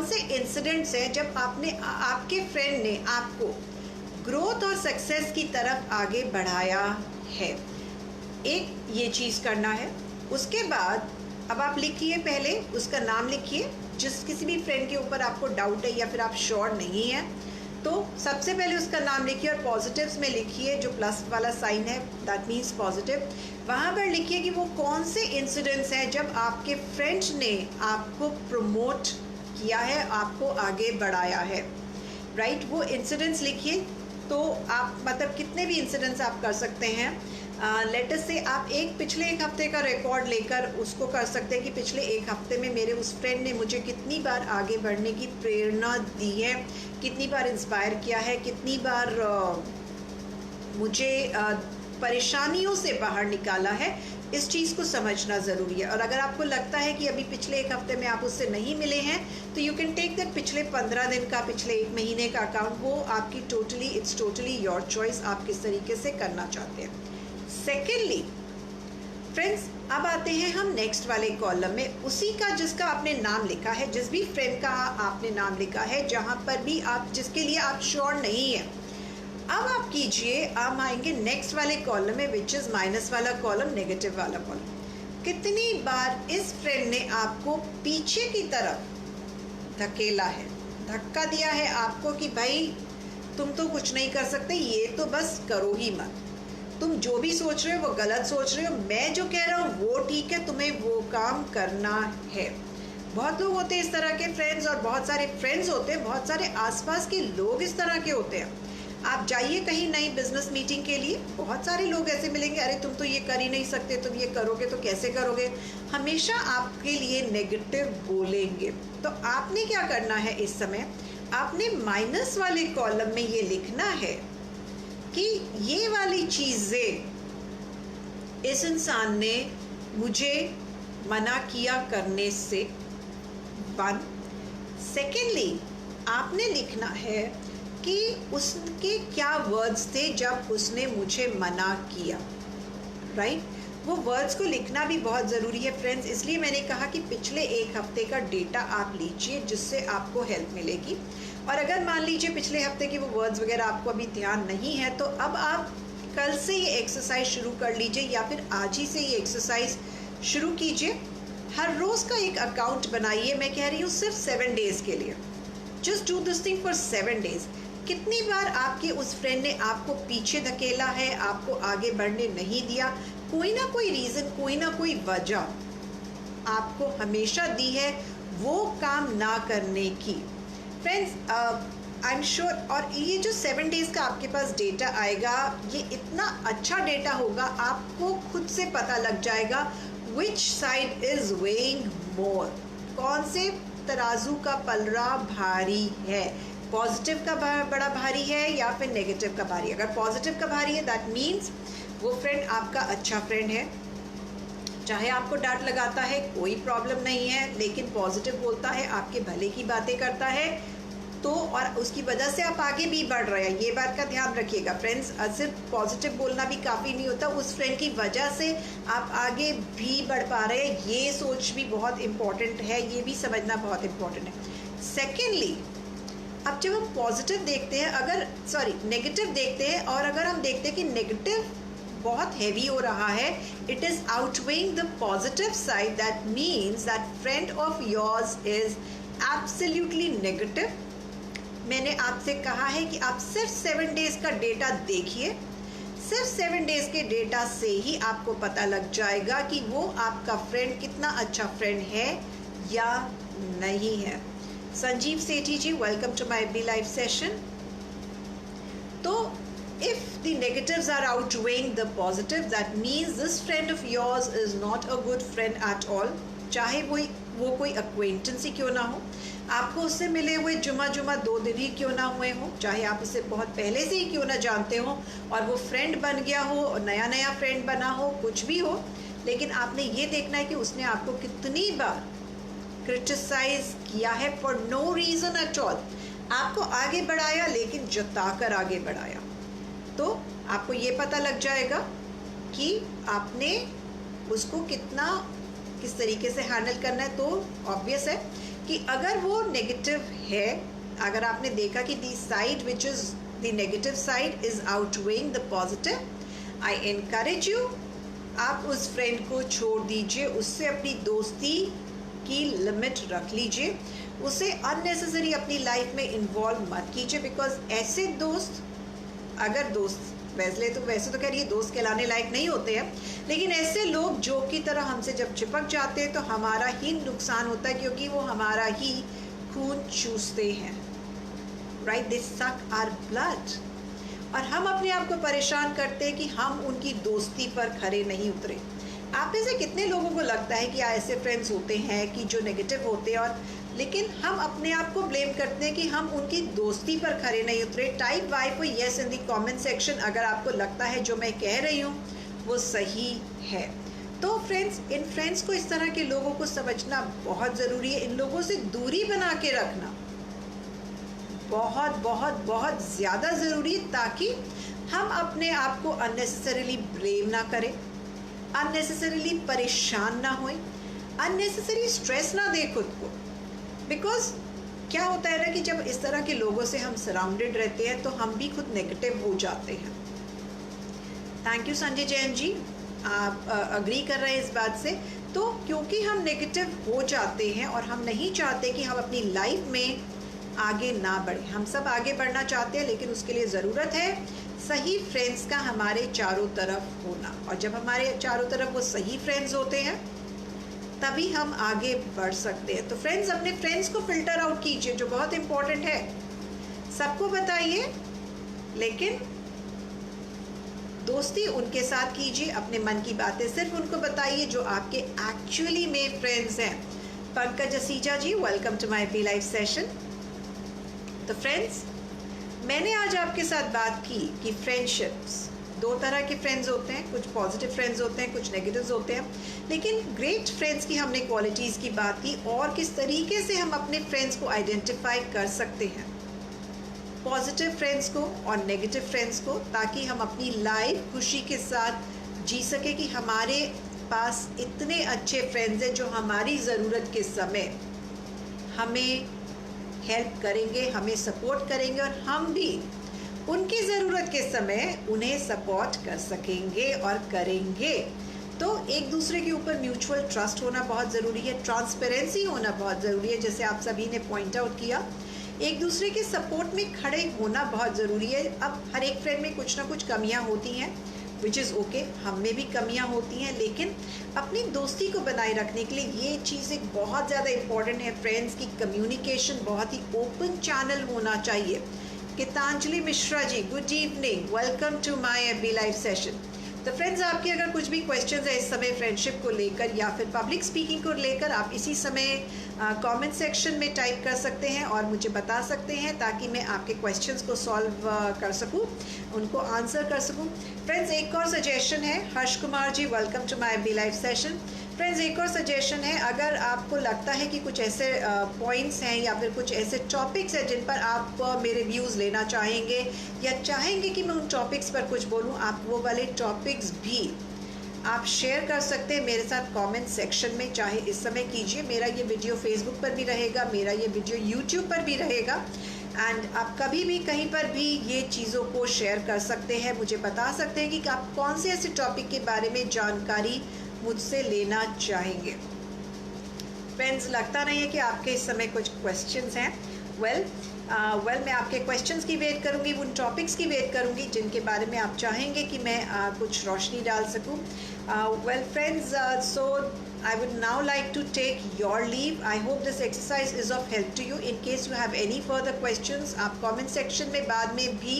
A: से इंसिडेंट्स हैं जब आपके फ्रेंड ने आपको ग्रोथ और सक्सेस की तरफ आगे बढ़ाया है, एक ये चीज़ करना है। उसके बाद अब आप लिखिए, पहले उसका नाम लिखिए, जिस किसी भी फ्रेंड के ऊपर आपको डाउट है या फिर आप श्योर नहीं है, तो सबसे पहले उसका नाम लिखिए और पॉजिटिव्स में लिखिए, जो प्लस वाला साइन है दैट मीन्स पॉजिटिव, वहाँ पर लिखिए कि वो कौन से इंसिडेंट्स हैं जब आपके फ्रेंड्स ने आपको प्रमोट किया है, आपको आगे बढ़ाया है, राइट। वो इंसिडेंट्स लिखिए। तो आप मतलब कितने भी इंसिडेंट्स आप कर सकते हैं, लेटर से आप पिछले एक हफ्ते का रिकॉर्ड लेकर उसको कर सकते हैं कि पिछले एक हफ्ते में मेरे उस फ्रेंड ने मुझे कितनी बार आगे बढ़ने की प्रेरणा दी है, कितनी बार इंस्पायर किया है, कितनी बार मुझे परेशानियों से बाहर निकाला है। इस चीज़ को समझना ज़रूरी है। और अगर आपको लगता है कि अभी पिछले एक हफ्ते में आप उससे नहीं मिले हैं, तो यू कैन टेक दैट पिछले 15 दिन का, पिछले 1 महीने का अकाउंट, वो आपकी इट्स टोटली योर चॉइस, आप किस तरीके से करना चाहते हैं। सेकेंडली फ्रेंड्स, अब आते हैं हम नेक्स्ट वाले कॉलम में, उसी का जिसका आपने नाम लिखा है, जिस भी फ्रेंड का आपने नाम लिखा है, जहाँ पर भी आप जिसके लिए आप श्योर नहीं है। अब आप कीजिए, आप आएंगे नेक्स्ट वाले कॉलम में, विच इज़ माइनस वाला कॉलम, नेगेटिव वाला कॉलम। कितनी बार इस फ्रेंड ने आपको पीछे की तरफ धकेला है, धक्का दिया है आपको कि भाई तुम तो कुछ नहीं कर सकते, ये तो बस करो ही मत, तुम जो भी सोच रहे हो वो गलत सोच रहे हो, मैं जो कह रहा हूँ वो ठीक है, तुम्हें वो काम करना है। बहुत लोग होते हैं इस तरह के फ्रेंड्स, और बहुत सारे फ्रेंड्स होते हैं, बहुत सारे आसपास के लोग इस तरह के होते हैं। आप जाइए कहीं नई बिजनेस मीटिंग के लिए, बहुत सारे लोग ऐसे मिलेंगे, अरे तुम तो ये कर ही नहीं सकते, तुम ये करोगे तो कैसे करोगे, हमेशा आपके लिए नेगेटिव बोलेंगे। तो आपने क्या करना है इस समय, आपने माइनस वाले कॉलम में ये लिखना है कि ये वाली चीज़ें इस इंसान ने मुझे मना किया करने से। वन, सेकेंडली आपने लिखना है कि उसके क्या वर्ड्स थे जब उसने मुझे मना किया, राइट। वो वर्ड्स को लिखना भी बहुत ज़रूरी है फ्रेंड्स, इसलिए मैंने कहा कि पिछले एक हफ्ते का डेटा आप लीजिए, जिससे आपको हेल्प मिलेगी। और अगर मान लीजिए पिछले हफ्ते की वो वर्ड्स वगैरह आपको अभी ध्यान नहीं है, तो अब आप कल से ये एक्सरसाइज शुरू कर लीजिए, या फिर आज ही से ये एक्सरसाइज शुरू कीजिए। हर रोज़ का एक अकाउंट बनाइए, मैं कह रही हूँ सिर्फ 7 डेज़ के लिए। Just do this thing for 7 days. कितनी बार आपके उस फ्रेंड ने आपको पीछे धकेला है, आपको आगे बढ़ने नहीं दिया, कोई ना कोई रीज़न, कोई ना कोई वजह आपको हमेशा दी है वो काम ना करने की। फ्रेंड्स आई एम श्योर, और ये जो 7 डेज़ का आपके पास डेटा आएगा, ये इतना अच्छा डेटा होगा, आपको खुद से पता लग जाएगा विच साइड इज़ वेइंग मोर, कौन से तराजू का पलड़ा भारी है, पॉजिटिव का बड़ा भारी है या फिर नेगेटिव का भारी। अगर पॉजिटिव का भारी है, दैट मीन्स वो फ्रेंड आपका अच्छा फ्रेंड है, चाहे आपको डांट लगाता है कोई प्रॉब्लम नहीं है, लेकिन पॉजिटिव बोलता है, आपके भले की बातें करता है, तो और उसकी वजह से आप आगे भी बढ़ रहे हैं। ये बात का ध्यान रखिएगा फ्रेंड्स, सिर्फ पॉजिटिव बोलना भी काफ़ी नहीं होता, उस फ्रेंड की वजह से आप आगे भी बढ़ पा रहे हैं, ये सोच भी बहुत इम्पॉर्टेंट है, ये भी समझना बहुत इम्पॉर्टेंट है। सेकेंडली, अब जब हम पॉजिटिव देखते हैं, अगर नेगेटिव देखते हैं, और अगर हम देखते हैं कि नेगेटिव बहुत हैवी हो रहा है, it is outweighing the positive side, that means that friend of yours is absolutely negative. मैंने आपसे कहा है कि आप सिर्फ 7 डेज़ का डेटा देखिए, सिर्फ 7 डेज़ के डेटा से ही आपको पता लग जाएगा कि वो आपका फ्रेंड कितना अच्छा फ्रेंड है या नहीं है। Sanjeev Sethi ji, welcome to my FB live session. तो if the negatives are outweighing the positive, that means this friend of yours is not a good friend at all, चाहे वो कोई acquaintance ही क्यों ना हो, आपको उससे मिले हुए जुमा 2 दिन ही क्यों ना हुए हो, चाहे आप उसे बहुत पहले से ही क्यों ना जानते हो, और वो फ्रेंड बन गया हो और नया फ्रेंड बना हो, कुछ भी हो, लेकिन आपने ये देखना है कि उसने आपको कितनी बार क्रिटिसाइज किया है for no reason at all, आपको आगे बढ़ाया लेकिन जताकर आगे बढ़ाया। तो आपको ये पता लग जाएगा कि आपने उसको किस तरीके से हैंडल करना है। तो ऑब्वियस है कि अगर वो नेगेटिव है, अगर आपने देखा कि the side which is the negative side is outweighing the positive, I encourage you, आप उस फ्रेंड को छोड़ दीजिए, उससे अपनी दोस्ती की लिमिट रख लीजिए, उसे अननेसेसरी अपनी लाइफ में इन्वॉल्व मत कीजिए, बिकॉज ऐसे दोस्त, अगर दोस्त वैसे तो कह रही है दोस्त कहलाने लायक नहीं होते हैं, लेकिन ऐसे लोग जो की तरह हमसे जब चिपक जाते हैं तो हमारा ही नुकसान होता है, क्योंकि वो हमारा ही खून चूसते हैं, राइट, दे सक आवर ब्लड, और हम अपने आप को परेशान करते हैं कि हम उनकी दोस्ती पर खरे नहीं उतरे। आप में से कितने लोगों को लगता है कि ऐसे फ्रेंड्स होते हैं कि जो नेगेटिव होते हैं, और लेकिन हम अपने आप को ब्लेम करते हैं कि हम उनकी दोस्ती पर खरे नहीं उतरे। Type Y for yes in the comment section अगर आपको लगता है जो मैं कह रही हूँ वो सही है। तो फ्रेंड्स, इन फ्रेंड्स को, इस तरह के लोगों को समझना बहुत ज़रूरी है, इन लोगों से दूरी बना के रखना बहुत बहुत बहुत ज़्यादा ज़रूरी है, ताकि हम अपने आप को अननेसेसरीली ब्लेम ना करें, अननेसेसरीली परेशान ना होए, अननेसेसरी स्ट्रेस ना दे खुद को। बिकॉज क्या होता है ना कि जब इस तरह के लोगों से हम सराउंडेड रहते हैं तो हम भी खुद नेगेटिव हो जाते हैं। थैंक यू संजय जैन जी, आप अग्री कर रहे हैं इस बात से। तो क्योंकि हम नेगेटिव हो जाते हैं और हम नहीं चाहते कि हम अपनी लाइफ में आगे ना बढ़ें। हम सब आगे बढ़ना चाहते हैं, लेकिन उसके लिए ज़रूरत है सही फ्रेंड्स का हमारे चारों तरफ होना। और जब हमारे चारों तरफ वो सही फ्रेंड्स होते हैं तभी हम आगे बढ़ सकते हैं। तो फ्रेंड्स, अपने फ्रेंड्स को फिल्टर आउट कीजिए, जो बहुत इम्पोर्टेंट है। सबको बताइए, लेकिन दोस्ती उनके साथ कीजिए। अपने मन की बातें सिर्फ उनको बताइए जो आपके एक्चुअली में फ्रेंड्स हैं। Pankaj Aseeja ji, welcome to my B life session. तो फ्रेंड्स, मैंने आज आपके साथ बात की कि फ्रेंडशिप्स दो तरह के फ्रेंड्स होते हैं। कुछ पॉजिटिव फ्रेंड्स होते हैं, कुछ नेगेटिव्स होते हैं। लेकिन ग्रेट फ्रेंड्स की हमने क्वालिटीज़ की बात की और किस तरीके से हम अपने फ्रेंड्स को आइडेंटिफाई कर सकते हैं, पॉजिटिव फ्रेंड्स को और नेगेटिव फ्रेंड्स को, ताकि हम अपनी लाइफ खुशी के साथ जी सके कि हमारे पास इतने अच्छे फ्रेंड्स हैं जो हमारी ज़रूरत के समय हमें हेल्प करेंगे, हमें सपोर्ट करेंगे और हम भी उनकी ज़रूरत के समय उन्हें सपोर्ट कर सकेंगे और करेंगे। तो एक दूसरे के ऊपर म्यूचुअल ट्रस्ट होना बहुत ज़रूरी है, ट्रांसपेरेंसी होना बहुत ज़रूरी है, जैसे आप सभी ने पॉइंट आउट किया। एक दूसरे के सपोर्ट में खड़े होना बहुत ज़रूरी है। अब हर एक फ्रेंड में कुछ ना कुछ कमियां होती हैं, विच इज़ ओके, हम में भी कमियां होती हैं, लेकिन अपनी दोस्ती को बनाए रखने के लिए ये चीज़ एक बहुत ज़्यादा इम्पॉर्टेंट है। फ्रेंड्स की कम्युनिकेशन बहुत ही ओपन चैनल होना चाहिए। Geetanjali Mishra ji, good evening, welcome to my FB live session. तो फ्रेंड्स, आपके अगर कुछ भी क्वेश्चंस है इस समय फ्रेंडशिप को लेकर या फिर पब्लिक स्पीकिंग को लेकर, आप इसी समय कमेंट सेक्शन में टाइप कर सकते हैं और मुझे बता सकते हैं, ताकि मैं आपके क्वेश्चंस को सॉल्व कर सकूं, उनको आंसर कर सकूं। फ्रेंड्स, एक और सजेशन है, Harsh Kumar ji, welcome to my FB live session. Friends, एक और सजेशन है, अगर आपको लगता है कि कुछ ऐसे पॉइंट्स हैं या फिर कुछ ऐसे टॉपिक्स हैं जिन पर आप मेरे व्यूज़ लेना चाहेंगे या चाहेंगे कि मैं उन टॉपिक्स पर कुछ बोलूं, आप वो वाले टॉपिक्स भी आप शेयर कर सकते हैं मेरे साथ कमेंट सेक्शन में, चाहे इस समय कीजिए। मेरा ये वीडियो फेसबुक पर भी रहेगा, मेरा ये वीडियो यूट्यूब पर भी रहेगा, एंड आप कभी भी कहीं पर भी ये चीज़ों को शेयर कर सकते हैं। मुझे बता सकते हैं कि आप कौन से ऐसे टॉपिक के बारे में जानकारी मुझसे लेना चाहेंगे। फ्रेंड्स, लगता नहीं है कि आपके इस समय कुछ क्वेश्चंस हैं। वेल, मैं आपके क्वेश्चंस की वेट करूंगी, उन टॉपिक्स की वेट करूंगी जिनके बारे में आप चाहेंगे कि मैं कुछ रोशनी डाल सकूं। Well friends, so I would now like to take your leave. I hope this exercise is of help to you. In case you have any further questions, आप comment section में बाद में भी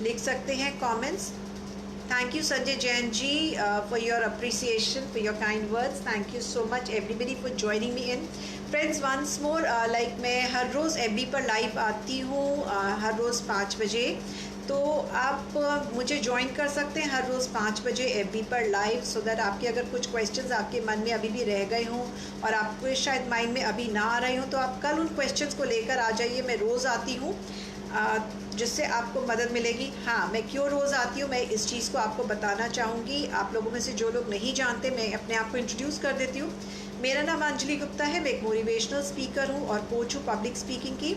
A: लिख सकते हैं comments. Thank you Sanjay Jain ji for your appreciation, for your kind words. Thank you so much everybody for joining me in. Friends, once more, like मैं हर रोज़ FB पर लाइव आती हूँ, हर रोज़ 5 बजे। तो आप मुझे ज्वाइन कर सकते हैं हर रोज़ 5 बजे FB पर लाइव, सो दैट आपके अगर कुछ क्वेश्चंस आपके मन में अभी भी रह गए हों और आपको शायद माइंड में अभी ना आ रहे हों, तो आप कल उन क्वेश्चंस को लेकर आ जाइए। मैं रोज़ आती हूँ, जिससे आपको मदद मिलेगी। हाँ, मैं क्यों रोज़ आती हूँ, मैं इस चीज़ को आपको बताना चाहूँगी। आप लोगों में से जो लोग नहीं जानते, मैं अपने आप को इंट्रोड्यूस कर देती हूँ। मेरा नाम अंजलि गुप्ता है, मैं एक मोटिवेशनल स्पीकर हूँ और कोच हूँ पब्लिक स्पीकिंग की।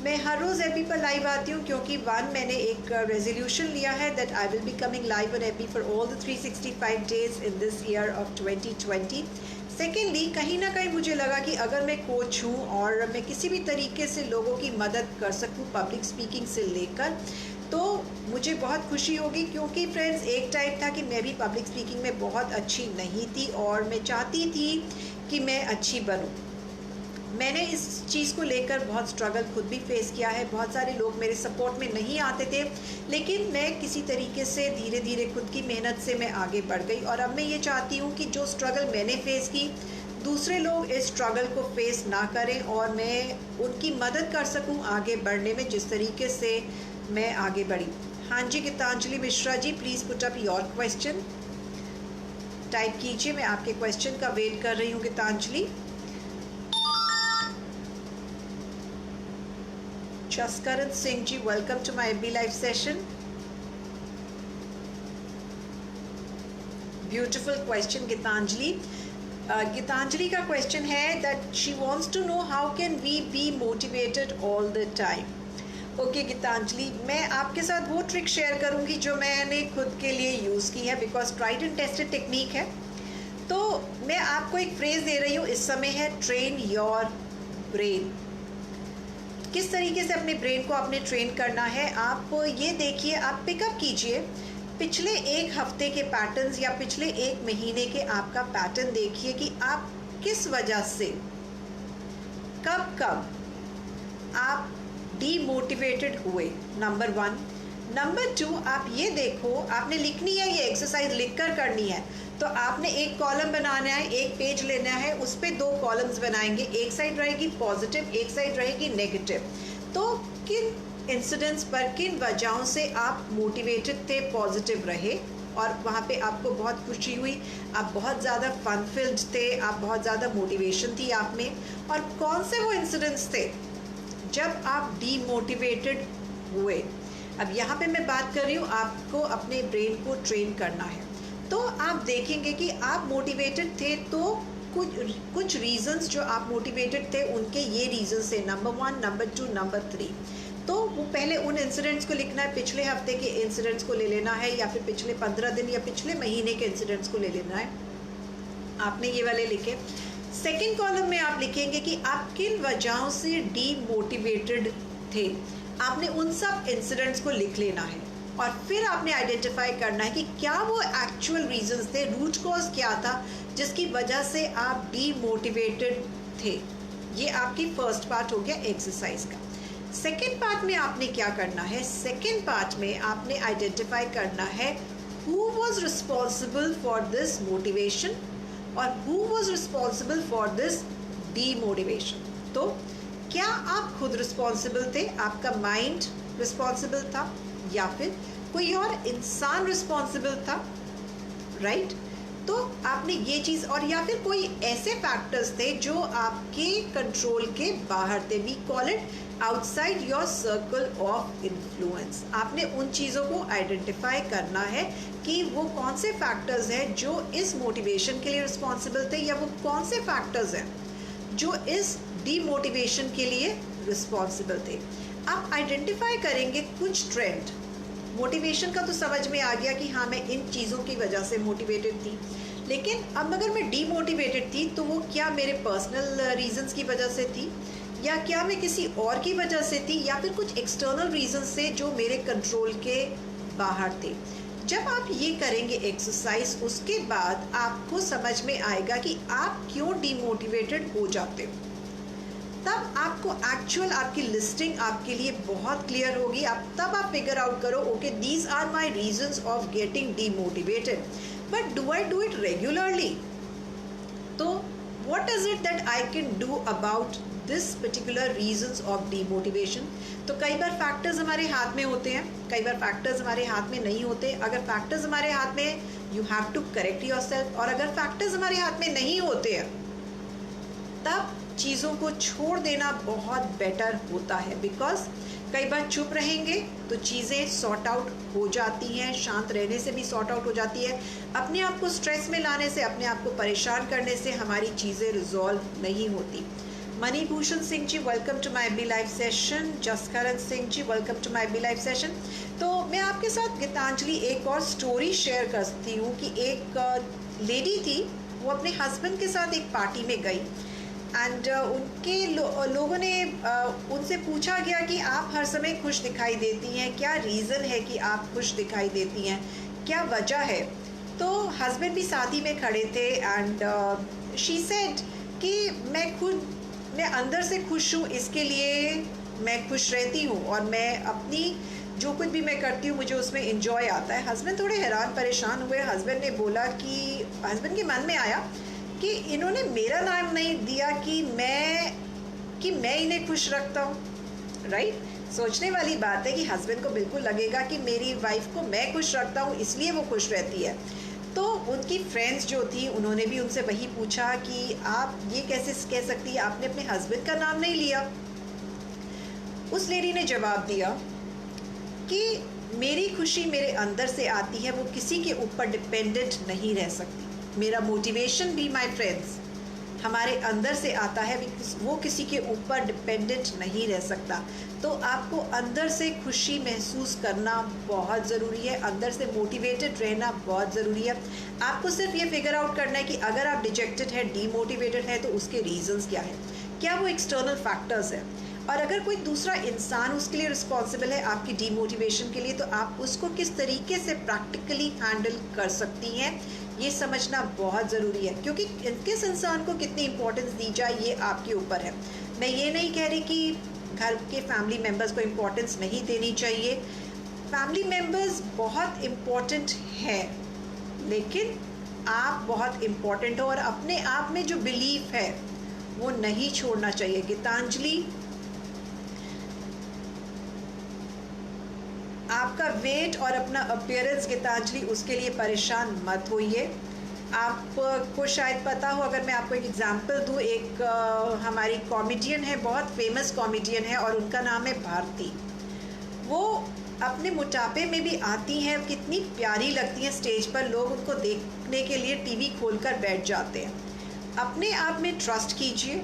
A: मैं हर रोज़ FB पर लाइव आती हूँ क्योंकि मैंने एक रेजोल्यूशन लिया है that I will be coming live on FB for all the 365 days in this year of 2020। Secondly, कहीं ना कहीं मुझे लगा कि अगर मैं कोच हूँ और मैं किसी भी तरीके से लोगों की मदद कर सकूँ पब्लिक स्पीकिंग से लेकर, तो मुझे बहुत खुशी होगी। क्योंकि फ्रेंड्स, एक टाइम था कि मैं भी पब्लिक स्पीकिंग में बहुत अच्छी नहीं थी और मैं चाहती थी कि मैं अच्छी बनूँ। मैंने इस चीज़ को लेकर बहुत स्ट्रगल खुद भी फेस किया है। बहुत सारे लोग मेरे सपोर्ट में नहीं आते थे, लेकिन मैं किसी तरीके से धीरे धीरे खुद की मेहनत से मैं आगे बढ़ गई। और अब मैं ये चाहती हूँ कि जो स्ट्रगल मैंने फेस की, दूसरे लोग इस स्ट्रगल को फेस ना करें और मैं उनकी मदद कर सकूँ आगे बढ़ने में, जिस तरीके से मैं आगे बढ़ी। हाँ जी, Geetanjali Mishra ji, please put up your question, type कीजिए। मैं आपके क्वेश्चन का वेट कर रही हूँ Geetanjali. Jaskaran Singh ji, welcome to my FB live session. Beautiful question Geetanjali. Geetanjali का क्वेश्चन है that she wants to know how can we be motivated all the time. Okay Geetanjali, मैं आपके साथ वो ट्रिक शेयर करूंगी जो मैंने खुद के लिए यूज़ की है, because tried and tested technique है। तो मैं आपको एक फ्रेज दे रही हूँ, इस समय है ट्रेन योर ब्रेन। किस तरीके से अपने ब्रेन को आपने ट्रेन करना है, आप ये देखिए, आप पिकअप कीजिए पिछले एक हफ्ते के पैटर्न्स या पिछले एक महीने के आपका पैटर्न देखिए कि आप किस वजह से कब कब आप डीमोटिवेटेड हुए, नंबर 1। नंबर 2, आप ये देखो, आपने लिखनी है, ये एक्सरसाइज लिख कर करनी है। तो आपने एक कॉलम बनाना है, एक पेज लेना है, उस पर 2 कॉलम्स बनाएंगे, एक साइड रहेगी पॉजिटिव, एक साइड रहेगी नेगेटिव। तो किन इंसिडेंट्स पर, किन वजहों से आप मोटिवेटेड थे, पॉजिटिव रहे और वहाँ पे आपको बहुत खुशी हुई, आप बहुत ज़्यादा फन फिल्ड थे, आप बहुत ज़्यादा मोटिवेशन थी आप में, और कौन से वो इंसिडेंट्स थे जब आप डीमोटिवेटेड हुए। अब यहाँ पे मैं बात कर रही हूँ, आपको अपने ब्रेन को ट्रेन करना है। तो आप देखेंगे कि आप मोटिवेटेड थे, तो कुछ रीजंस जो आप मोटिवेटेड थे उनके ये रीजंस थे, नंबर 1, नंबर 2, नंबर 3। तो वो पहले उन इंसिडेंट्स को लिखना है, पिछले हफ्ते के इंसिडेंट्स को ले लेना है, या फिर पिछले 15 दिन या पिछले महीने के इंसिडेंट्स को ले लेना है। आपने ये वाले लिखे। सेकेंड कॉलम में आप लिखेंगे कि आप किन वजहों से डीमोटिवेटेड थे, आपने उन सब इंसिडेंट्स को लिख लेना है। और फिर आपने आइडेंटिफाई करना है कि क्या वो एक्चुअल रीजंस थे, रूट कॉज क्या था जिसकी वजह से आप डीमोटिवेटेड थे। ये आपकी फर्स्ट पार्ट हो गया एक्सरसाइज का। सेकेंड पार्ट में आपने क्या करना है, सेकेंड पार्ट में आपने आइडेंटिफाई करना है who was responsible for this motivation और who was responsible for this demotivation. तो क्या आप खुद रिस्पॉन्सिबल थे, आपका माइंड रिस्पॉन्सिबल था, या फिर कोई और इंसान रिस्पॉन्सिबल था, राइट? तो आपने ये चीज़, और या फिर कोई ऐसे फैक्टर्स थे जो आपके कंट्रोल के बाहर थे, we call it outside your circle of influence. आपने उन चीज़ों को आइडेंटिफाई करना है कि वो कौन से फैक्टर्स हैं जो इस मोटिवेशन के लिए रिस्पॉन्सिबल थे, या वो कौन से फैक्टर्स हैं जो इस डीमोटिवेशन के लिए रिस्पॉन्सिबल थे। आप आइडेंटिफाई करेंगे कुछ ट्रेंड। मोटिवेशन का तो समझ में आ गया कि हाँ मैं इन चीज़ों की वजह से मोटिवेटेड थी, लेकिन अब अगर मैं डीमोटिवेटेड थी तो वो क्या मेरे पर्सनल रीजंस की वजह से थी, या क्या मैं किसी और की वजह से थी, या फिर कुछ एक्सटर्नल रीजंस से जो मेरे कंट्रोल के बाहर थे। जब आप ये करेंगे एक्सरसाइज, उसके बाद आपको समझ में आएगा कि आप क्यों डीमोटिवेटेड हो जाते हो। तब आपको एक्चुअल आपकी लिस्टिंग आपके लिए बहुत क्लियर होगी। तब आप फिगर आउट करो, okay these are my reasons of getting demotivated, but do I do it regularly? तो what is it that I can do about this particular reasons of demotivation? तो कई बार फैक्टर्स हमारे हाथ में होते हैं, कई बार फैक्टर्स हमारे हाथ में नहीं होते। अगर फैक्टर्स हमारे हाथ में, you have to correct yourself. और अगर फैक्टर्स हमारे हाथ में नहीं होते हैं, तब चीज़ों को छोड़ देना बहुत बेटर होता है, बिकॉज कई बार चुप रहेंगे तो चीज़ें सॉर्ट आउट हो जाती हैं, शांत रहने से भी सॉर्ट आउट हो जाती है। अपने आप को स्ट्रेस में लाने से, अपने आप को परेशान करने से हमारी चीज़ें रिजॉल्व नहीं होती। Manibhushan Singh ji, welcome to my B live session. Jaskaran Singh ji, welcome to my B live session. तो मैं आपके साथ गीतांजलि एक और स्टोरी शेयर करती हूँ कि एक लेडी थी, वो अपने हस्बैंड के साथ एक पार्टी में गई एंड उनके लोगों ने उनसे पूछा गया कि आप हर समय खुश दिखाई देती हैं, क्या रीज़न है कि आप खुश दिखाई देती हैं, क्या वजह है? तो हस्बैंड भी शादी में खड़े थे एंड शी सेड कि मैं अंदर से खुश हूँ, इसके लिए मैं खुश रहती हूँ और मैं अपनी जो कुछ भी मैं करती हूँ मुझे उसमें इंजॉय आता है। हस्बैंड थोड़े हैरान परेशान हुए। हस्बैंड ने बोला कि हस्बैंड के मन में आया कि इन्होंने मेरा नाम नहीं दिया कि मैं इन्हें खुश रखता हूँ, राइट? सोचने वाली बात है कि हस्बैंड को बिल्कुल लगेगा कि मेरी वाइफ को मैं खुश रखता हूँ इसलिए वो खुश रहती है। तो उनकी फ्रेंड्स जो थी उन्होंने भी उनसे वही पूछा कि आप ये कैसे कह सकती है, आपने अपने हस्बैंड का नाम नहीं लिया। उस लेडी ने जवाब दिया कि मेरी खुशी मेरे अंदर से आती है, वो किसी के ऊपर डिपेंडेंट नहीं रह सकती। मेरा मोटिवेशन भी माय फ्रेंड्स हमारे अंदर से आता है, वो किसी के ऊपर डिपेंडेंट नहीं रह सकता। तो आपको अंदर से खुशी महसूस करना बहुत ज़रूरी है, अंदर से मोटिवेटेड रहना बहुत ज़रूरी है। आपको सिर्फ ये फिगर आउट करना है कि अगर आप डिजेक्टेड है, डीमोटिवेटेड है, तो उसके रीजंस क्या है, क्या वो एक्सटर्नल फैक्टर्स है, और अगर कोई दूसरा इंसान उसके लिए रिस्पॉन्सिबल है आपकी डीमोटिवेशन के लिए, तो आप उसको किस तरीके से प्रैक्टिकली हैंडल कर सकती हैं, ये समझना बहुत ज़रूरी है। क्योंकि किस इंसान को कितनी इंपॉर्टेंस दी जाए ये आपके ऊपर है। मैं ये नहीं कह रही कि घर के फैमिली मेम्बर्स को इम्पोर्टेंस नहीं देनी चाहिए, फैमिली मेम्बर्स बहुत इम्पोर्टेंट है, लेकिन आप बहुत इम्पोर्टेंट हो और अपने आप में जो बिलीफ है वो नहीं छोड़ना चाहिए। गीतांजलि, आपका वेट और अपना अपीयरेंस गीतांजलि, उसके लिए परेशान मत होइए। आपको शायद पता हो, अगर मैं आपको एक एग्जांपल दूँ, एक हमारी कॉमेडियन है, बहुत फेमस कॉमेडियन है, और उनका नाम है भारती। वो अपने मोटापे में भी आती हैं, कितनी प्यारी लगती हैं स्टेज पर, लोग उनको देखने के लिए टीवी खोलकर बैठ जाते हैं। अपने आप में ट्रस्ट कीजिए,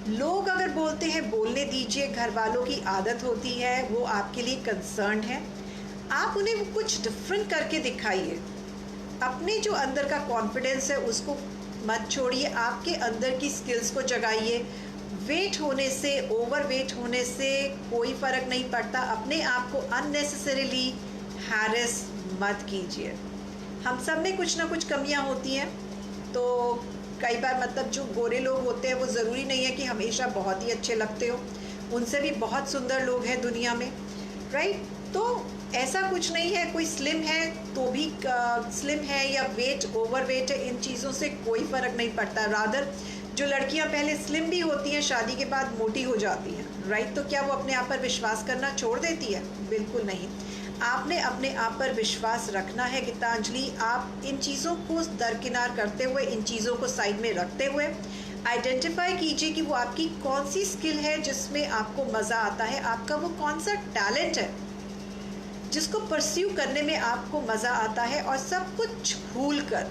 A: लोग अगर बोलते हैं बोलने दीजिए, घर वालों की आदत होती है, वो आपके लिए कंसर्न है, आप उन्हें कुछ डिफरेंट करके दिखाइए। अपने जो अंदर का कॉन्फिडेंस है उसको मत छोड़िए, आपके अंदर की स्किल्स को जगाइए। वेट होने से, ओवर वेट होने से कोई फ़र्क नहीं पड़ता। अपने आप को अननेसेसरीली हैरेस मत कीजिए। हम सब में कुछ ना कुछ कमियां होती हैं, तो कई बार मतलब जो गोरे लोग होते हैं वो ज़रूरी नहीं है कि हमेशा बहुत ही अच्छे लगते हो, उनसे भी बहुत सुंदर लोग हैं दुनिया में, राइट। तो ऐसा कुछ नहीं है, कोई स्लिम है तो भी स्लिम है या वेट ओवर वेट है, इन चीज़ों से कोई फ़र्क नहीं पड़ता। रादर जो लड़कियां पहले स्लिम भी होती हैं, शादी के बाद मोटी हो जाती हैं, राइट, तो क्या वो अपने आप पर विश्वास करना छोड़ देती है? बिल्कुल नहीं। आपने अपने आप पर विश्वास रखना है गीतांजलि। आप इन चीज़ों को दरकिनार करते हुए, इन चीज़ों को साइड में रखते हुए आइडेंटिफाई कीजिए कि वो आपकी कौन सी स्किल है जिसमें आपको मज़ा आता है, आपका वो कौन सा टैलेंट है जिसको परस्यू करने में आपको मज़ा आता है। और सब कुछ भूल कर,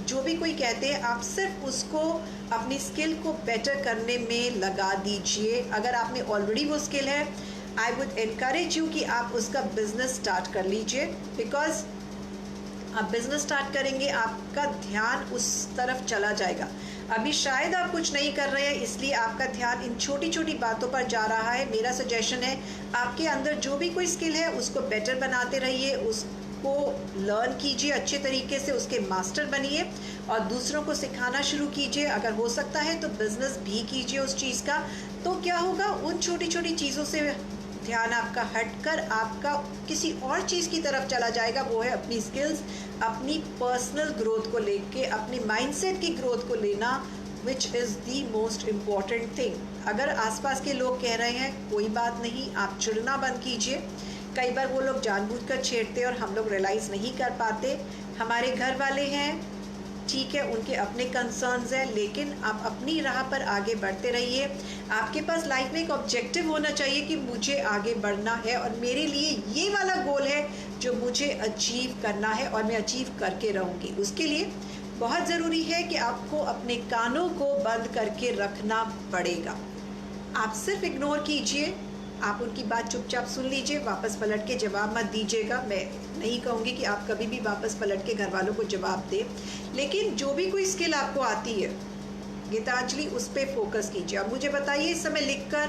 A: जो भी कोई कहते हैं, आप सिर्फ उसको अपनी स्किल को बेटर करने में लगा दीजिए। अगर आप में ऑलरेडी वो स्किल है, आई वुड एनकरेज यू कि आप उसका बिजनेस स्टार्ट कर लीजिए, बिकॉज आप बिजनेस स्टार्ट करेंगे, आपका ध्यान उस तरफ चला जाएगा। अभी शायद आप कुछ नहीं कर रहे हैं, इसलिए आपका ध्यान इन छोटी छोटी बातों पर जा रहा है। मेरा सजेशन है, आपके अंदर जो भी कोई स्किल है उसको बेटर बनाते रहिए, उसको लर्न कीजिए अच्छे तरीके से, उसके मास्टर बनिए और दूसरों को सिखाना शुरू कीजिए। अगर हो सकता है तो बिजनेस भी कीजिए उस चीज़ का। तो क्या होगा, उन छोटी छोटी चीज़ों से ध्यान आपका हटकर आपका किसी और चीज़ की तरफ चला जाएगा, वो है अपनी स्किल्स, अपनी पर्सनल ग्रोथ को लेके, अपनी माइंडसेट की ग्रोथ को लेना, which is the most important thing. अगर आसपास के लोग कह रहे हैं कोई बात नहीं, आप चिढ़ना बंद कीजिए। कई बार वो लोग जानबूझकर छेड़ते हैं और हम लोग रियलाइज़ नहीं कर पाते। हमारे घर वाले हैं, ठीक है, उनके अपने कंसर्न्स हैं, लेकिन आप अपनी राह पर आगे बढ़ते रहिए। आपके पास लाइफ में एक ऑब्जेक्टिव होना चाहिए कि मुझे आगे बढ़ना है और मेरे लिए ये वाला गोल है जो मुझे अचीव करना है और मैं अचीव करके रहूँगी। उसके लिए बहुत ज़रूरी है कि आपको अपने कानों को बंद करके रखना पड़ेगा। आप सिर्फ इग्नोर कीजिए, आप उनकी बात चुपचाप सुन लीजिए, वापस पलट के जवाब मत दीजिएगा। मैं नहीं कहूँगी कि आप कभी भी वापस पलट के घर वालों को जवाब दें, लेकिन जो भी कोई स्किल आपको आती है गीतांजलि, उस पर फोकस कीजिए। अब मुझे बताइए इस समय लिखकर,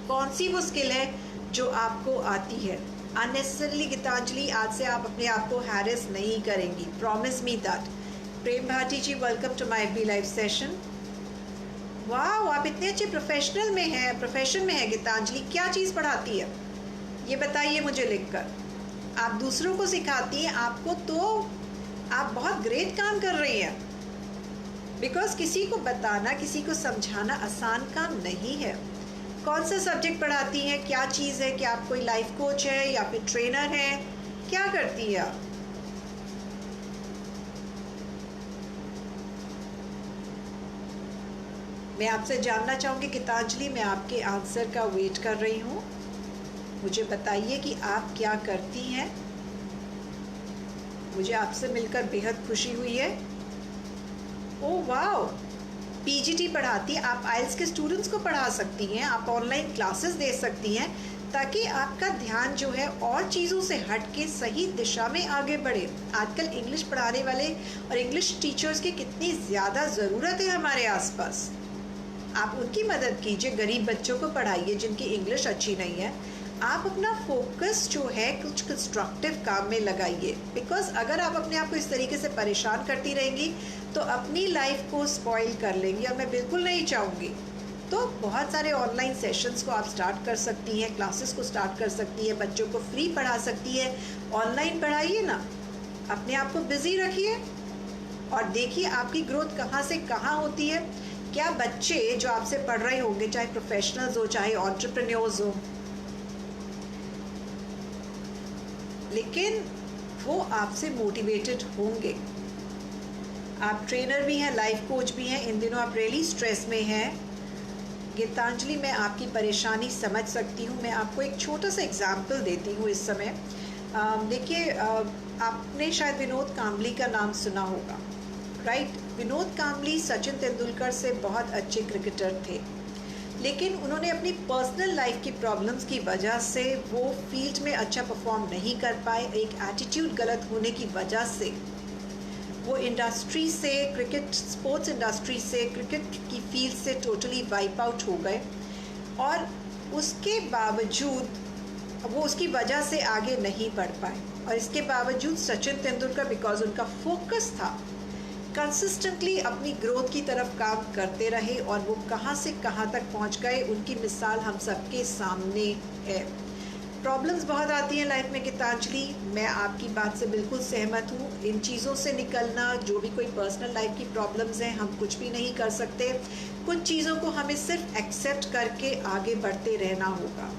A: कौन सी वो स्किल है जो आपको आती है। अननेसेसरीली गीतांजलि, आज से आप अपने आप को हैरेस नहीं करेंगी, promise me that. Prem Bhati ji, welcome to my FB live session. वाह, आप इतने अच्छे प्रोफेशन में हैं गीतांजलि, क्या चीज़ पढ़ाती है ये बताइए मुझे लिखकर। आप दूसरों को सिखाती हैं, आपको तो आप बहुत ग्रेट काम कर रही हैं, बिकॉज किसी को बताना, किसी को समझाना आसान काम नहीं है। कौन सा सब्जेक्ट पढ़ाती हैं, क्या चीज़ है, क्या आप कोई लाइफ कोच है या फिर ट्रेनर हैं, क्या करती है आप? मैं आपसे जानना चाहूँगी गीतांजलि, मैं आपके आंसर का वेट कर रही हूँ। मुझे बताइए कि आप क्या करती हैं। मुझे आपसे मिलकर बेहद खुशी हुई है। ओह वाओ, पीजीटी पढ़ाती हैं आप, आइल्स के स्टूडेंट्स को पढ़ा सकती हैं, आप ऑनलाइन क्लासेस दे सकती हैं ताकि आपका ध्यान जो है और चीज़ों से हट के सही दिशा में आगे बढ़े। आजकल इंग्लिश पढ़ाने वाले और इंग्लिश टीचर्स की कितनी ज़्यादा ज़रूरत है हमारे आसपास। आप उनकी मदद कीजिए, गरीब बच्चों को पढ़ाइए जिनकी इंग्लिश अच्छी नहीं है। आप अपना फोकस जो है कुछ कंस्ट्रक्टिव काम में लगाइए, बिकॉज अगर आप अपने आप को इस तरीके से परेशान करती रहेंगी तो अपनी लाइफ को स्पॉइल कर लेंगी, और मैं बिल्कुल नहीं चाहूँगी। तो बहुत सारे ऑनलाइन सेशंस को आप स्टार्ट कर सकती हैं, क्लासेस को स्टार्ट कर सकती है, बच्चों को फ्री पढ़ा सकती है। ऑनलाइन पढ़ाइए ना, अपने आप को बिजी रखिए और देखिए आपकी ग्रोथ कहाँ से कहाँ होती है। क्या बच्चे जो आपसे पढ़ रहे होंगे, चाहे प्रोफेशनल्स हो चाहे एंटरप्रेन्योर्स हो, लेकिन वो आपसे मोटिवेटेड होंगे। आप ट्रेनर भी हैं, लाइफ कोच भी हैं, इन दिनों आप रियली स्ट्रेस में हैं। गीतांजलि, मैं आपकी परेशानी समझ सकती हूँ। मैं आपको एक छोटा सा एग्जाम्पल देती हूँ इस समय। देखिए, आपने शायद विनोद कांबली का नाम सुना होगा, राइट। विनोद कांबली सचिन तेंदुलकर से बहुत अच्छे क्रिकेटर थे, लेकिन उन्होंने अपनी पर्सनल लाइफ की प्रॉब्लम्स की वजह से वो फील्ड में अच्छा परफॉर्म नहीं कर पाए। एक एटीट्यूड गलत होने की वजह से वो इंडस्ट्री से, क्रिकेट स्पोर्ट्स इंडस्ट्री से, क्रिकेट की फील्ड से टोटली वाइप आउट हो गए, और उसके बावजूद वो उसकी वजह से आगे नहीं बढ़ पाए। और इसके बावजूद सचिन तेंदुलकर, बिकॉज उनका फोकस था, कंसिस्टेंटली अपनी ग्रोथ की तरफ काम करते रहे और वो कहाँ से कहाँ तक पहुँच गए। उनकी मिसाल हम सबके सामने है। प्रॉब्लम्स बहुत आती हैं लाइफ में गीतांजलि, मैं आपकी बात से बिल्कुल सहमत हूँ। इन चीज़ों से निकलना, जो भी कोई पर्सनल लाइफ की प्रॉब्लम्स हैं, हम कुछ भी नहीं कर सकते। कुछ चीज़ों को हमें सिर्फ एक्सेप्ट करके आगे बढ़ते रहना होगा।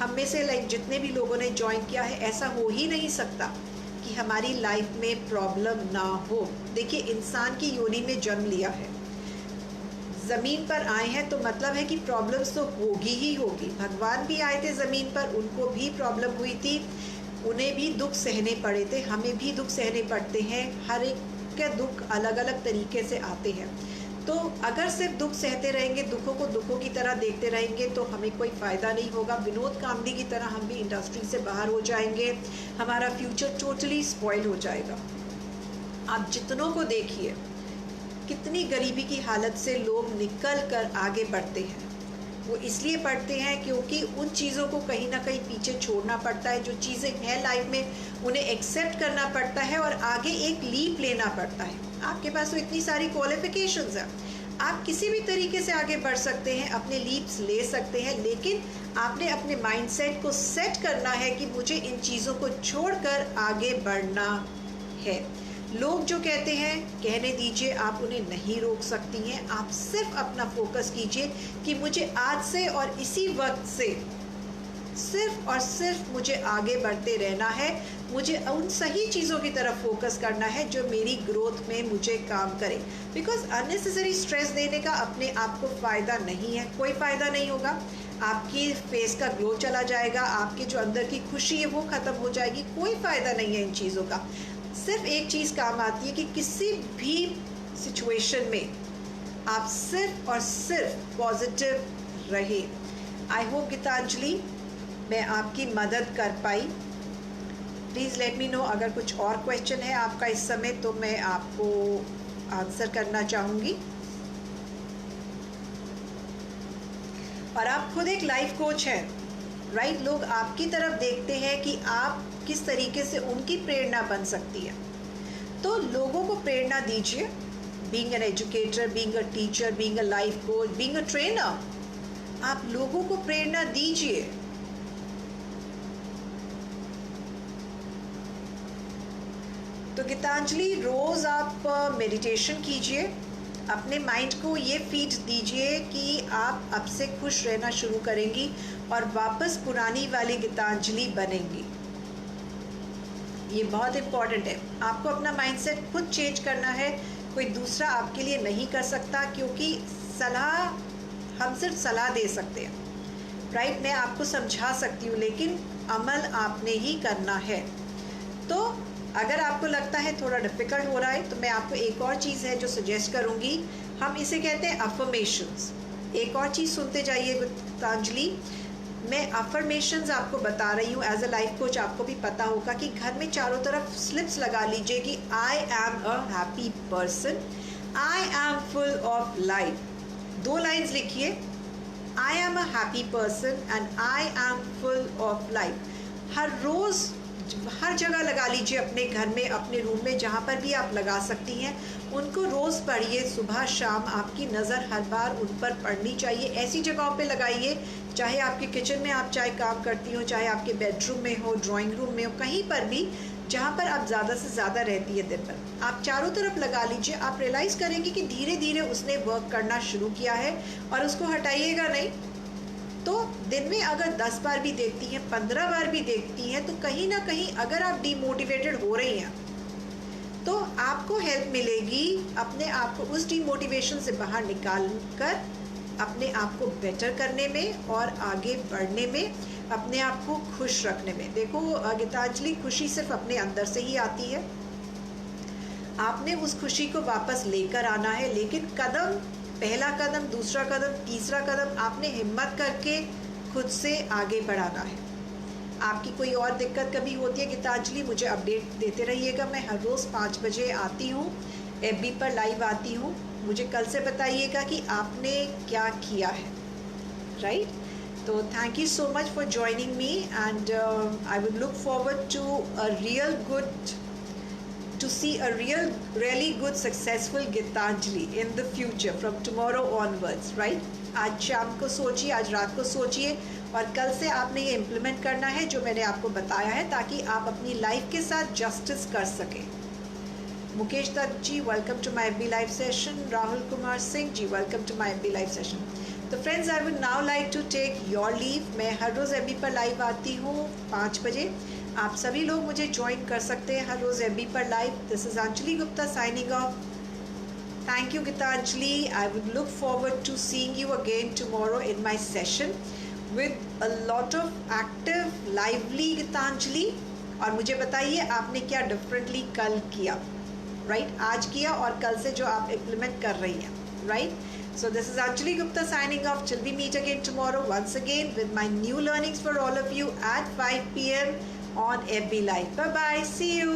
A: हम में से जितने भी लोगों ने ज्वाइन किया है, ऐसा हो ही नहीं सकता कि हमारी लाइफ में प्रॉब्लम ना हो। देखिए, इंसान की योनि में जन्म लिया है, ज़मीन पर आए हैं, तो मतलब है कि प्रॉब्लम्स तो होगी ही होगी। भगवान भी आए थे ज़मीन पर, उनको भी प्रॉब्लम हुई थी, उन्हें भी दुख सहने पड़े थे, हमें भी दुख सहने पड़ते हैं। हर एक के दुख अलग अलग तरीके से आते हैं। तो अगर सिर्फ दुख सहते रहेंगे, दुखों को दुखों की तरह देखते रहेंगे, तो हमें कोई फ़ायदा नहीं होगा। विनोद कांबली की तरह हम भी इंडस्ट्री से बाहर हो जाएंगे, हमारा फ्यूचर टोटली स्पॉइल हो जाएगा। आप जितनों को देखिए, कितनी गरीबी की हालत से लोग निकल कर आगे बढ़ते हैं। वो इसलिए बढ़ते हैं क्योंकि उन चीज़ों को कहीं ना कहीं पीछे छोड़ना पड़ता है। जो चीज़ें हैं लाइफ में, उन्हें एक्सेप्ट करना पड़ता है और आगे एक लीप लेना पड़ता है। आपके पास तो इतनी सारी क्वालिफिकेशंस हैं, आप किसी भी तरीके से आगे बढ़ सकते हैं, अपने लीप्स ले सकते हैं, लेकिन आपने अपने माइंडसेट को सेट करना है कि मुझे इन चीज़ों को छोड़कर आगे बढ़ना है। लोग जो कहते हैं, कहने दीजिए, आप उन्हें नहीं रोक सकती हैं। आप सिर्फ अपना फोकस कीजिए कि मुझे आज से और इसी वक्त से सिर्फ और सिर्फ मुझे आगे बढ़ते रहना है। मुझे उन सही चीज़ों की तरफ फोकस करना है जो मेरी ग्रोथ में मुझे काम करे। बिकॉज अननेसेसरी स्ट्रेस देने का अपने आप को फ़ायदा नहीं है, कोई फ़ायदा नहीं होगा। आपकी फेस का ग्लो चला जाएगा, आपके जो अंदर की खुशी है वो ख़त्म हो जाएगी। कोई फ़ायदा नहीं है इन चीज़ों का। सिर्फ एक चीज़ काम आती है कि किसी भी सिचुएशन में आप सिर्फ और सिर्फ पॉजिटिव रहे। आई होप गीतांजलि मैं आपकी मदद कर पाई। प्लीज़ लेट मी नो अगर कुछ और क्वेश्चन है आपका इस समय, तो मैं आपको आंसर करना चाहूँगी। और आप खुद एक लाइफ कोच हैं, राइट। लोग आपकी तरफ देखते हैं कि आप किस तरीके से उनकी प्रेरणा बन सकती है, तो लोगों को प्रेरणा दीजिए। Being an educator, being a teacher, being a life coach, being a trainer, आप लोगों को प्रेरणा दीजिए। तो गीतांजलि, रोज़ आप मेडिटेशन कीजिए, अपने माइंड को ये फीड दीजिए कि आप अब से खुश रहना शुरू करेंगी और वापस पुरानी वाली गीतांजलि बनेंगी। ये बहुत इम्पॉर्टेंट है। आपको अपना माइंडसेट खुद चेंज करना है, कोई दूसरा आपके लिए नहीं कर सकता, क्योंकि सलाह हम सिर्फ सलाह दे सकते हैं, राइट, मैं आपको समझा सकती हूँ लेकिन अमल आपने ही करना है। तो अगर आपको लगता है थोड़ा डिफ़िकल्ट हो रहा है तो मैं आपको एक और चीज़ है जो सजेस्ट करूँगी, हम इसे कहते हैं अफर्मेशंस। एक और चीज़ सुनते जाइए गीतांजलि, मैं अफर्मेशंस आपको बता रही हूँ एज अ लाइफ कोच। आपको भी पता होगा कि घर में चारों तरफ स्लिप्स लगा लीजिए कि I am a happy person, I am full of life. 2 lines लिखिए, I am a happy person and I am full of life. हर रोज़ हर जगह लगा लीजिए, अपने घर में, अपने रूम में, जहाँ पर भी आप लगा सकती हैं उनको रोज़ पढ़िए। सुबह शाम आपकी नज़र हर बार उन पर पड़नी चाहिए। ऐसी जगहों पे लगाइए, चाहे आपके किचन में आप चाहे काम करती हो, चाहे आपके बेडरूम में हो, ड्राइंग रूम में हो, कहीं पर भी जहाँ पर आप ज़्यादा से ज़्यादा रहती है दिन भर, आप चारों तरफ लगा लीजिए। आप रियलाइज़ करेंगे कि धीरे धीरे उसने वर्क करना शुरू किया है और उसको हटाइएगा नहीं। तो दिन में अगर 10 बार भी देखती हैं, 15 बार भी देखती हैं, तो कहीं ना कहीं अगर आप डीमोटिवेटेड हो रही हैं तो आपको हेल्प मिलेगी अपने आप को उस डीमोटिवेशन से बाहर निकाल कर अपने आप को बेटर करने में और आगे बढ़ने में, अपने आप को खुश रखने में। देखो गीतांजलि, खुशी सिर्फ अपने अंदर से ही आती है, आपने उस खुशी को वापस लेकर आना है। लेकिन पहला कदम, दूसरा कदम, तीसरा कदम आपने हिम्मत करके खुद से आगे बढ़ाना है। आपकी कोई और दिक्कत कभी होती है गीतांजलि, मुझे अपडेट देते रहिएगा। मैं हर रोज़ 5 बजे आती हूँ, FB पर लाइव आती हूँ। मुझे कल से बताइएगा कि आपने क्या किया है, राइट। तो thank you so much for joining me and I would look forward to a real good to see a really good successful Gitanjali in the future from tomorrow onwards, right? आज शाम को सोचिए, आज रात को सोचिए और कल से आपने ये इम्प्लीमेंट करना है जो मैंने आपको बताया है, ताकि आप अपनी लाइफ के साथ जस्टिस कर सकें। Mukesh Dutt ji, welcome to my FB live session. Rahul Kumar Singh ji, welcome to my FB live session. तो friends, I would now like to take your leave. मैं हर रोज़ FB पर लाइव आती हूँ 5 बजे। आप सभी लोग मुझे ज्वाइन कर सकते हैं हर रोज़ FB पर live. This is Anjali Gupta signing off. Thank you Geetanjali. I would look forward to seeing you again tomorrow in my session with a lot of active lively Geetanjali. और मुझे बताइए आपने क्या डिफरेंटली कल किया, राइट? आज किया और कल से जो आप इम्प्लीमेंट कर रही हैं, right? So this is Anjali Gupta signing off till we meet again tomorrow once again with my new learnings for all of you at 5 p.m. on FB Live. Bye bye. See you.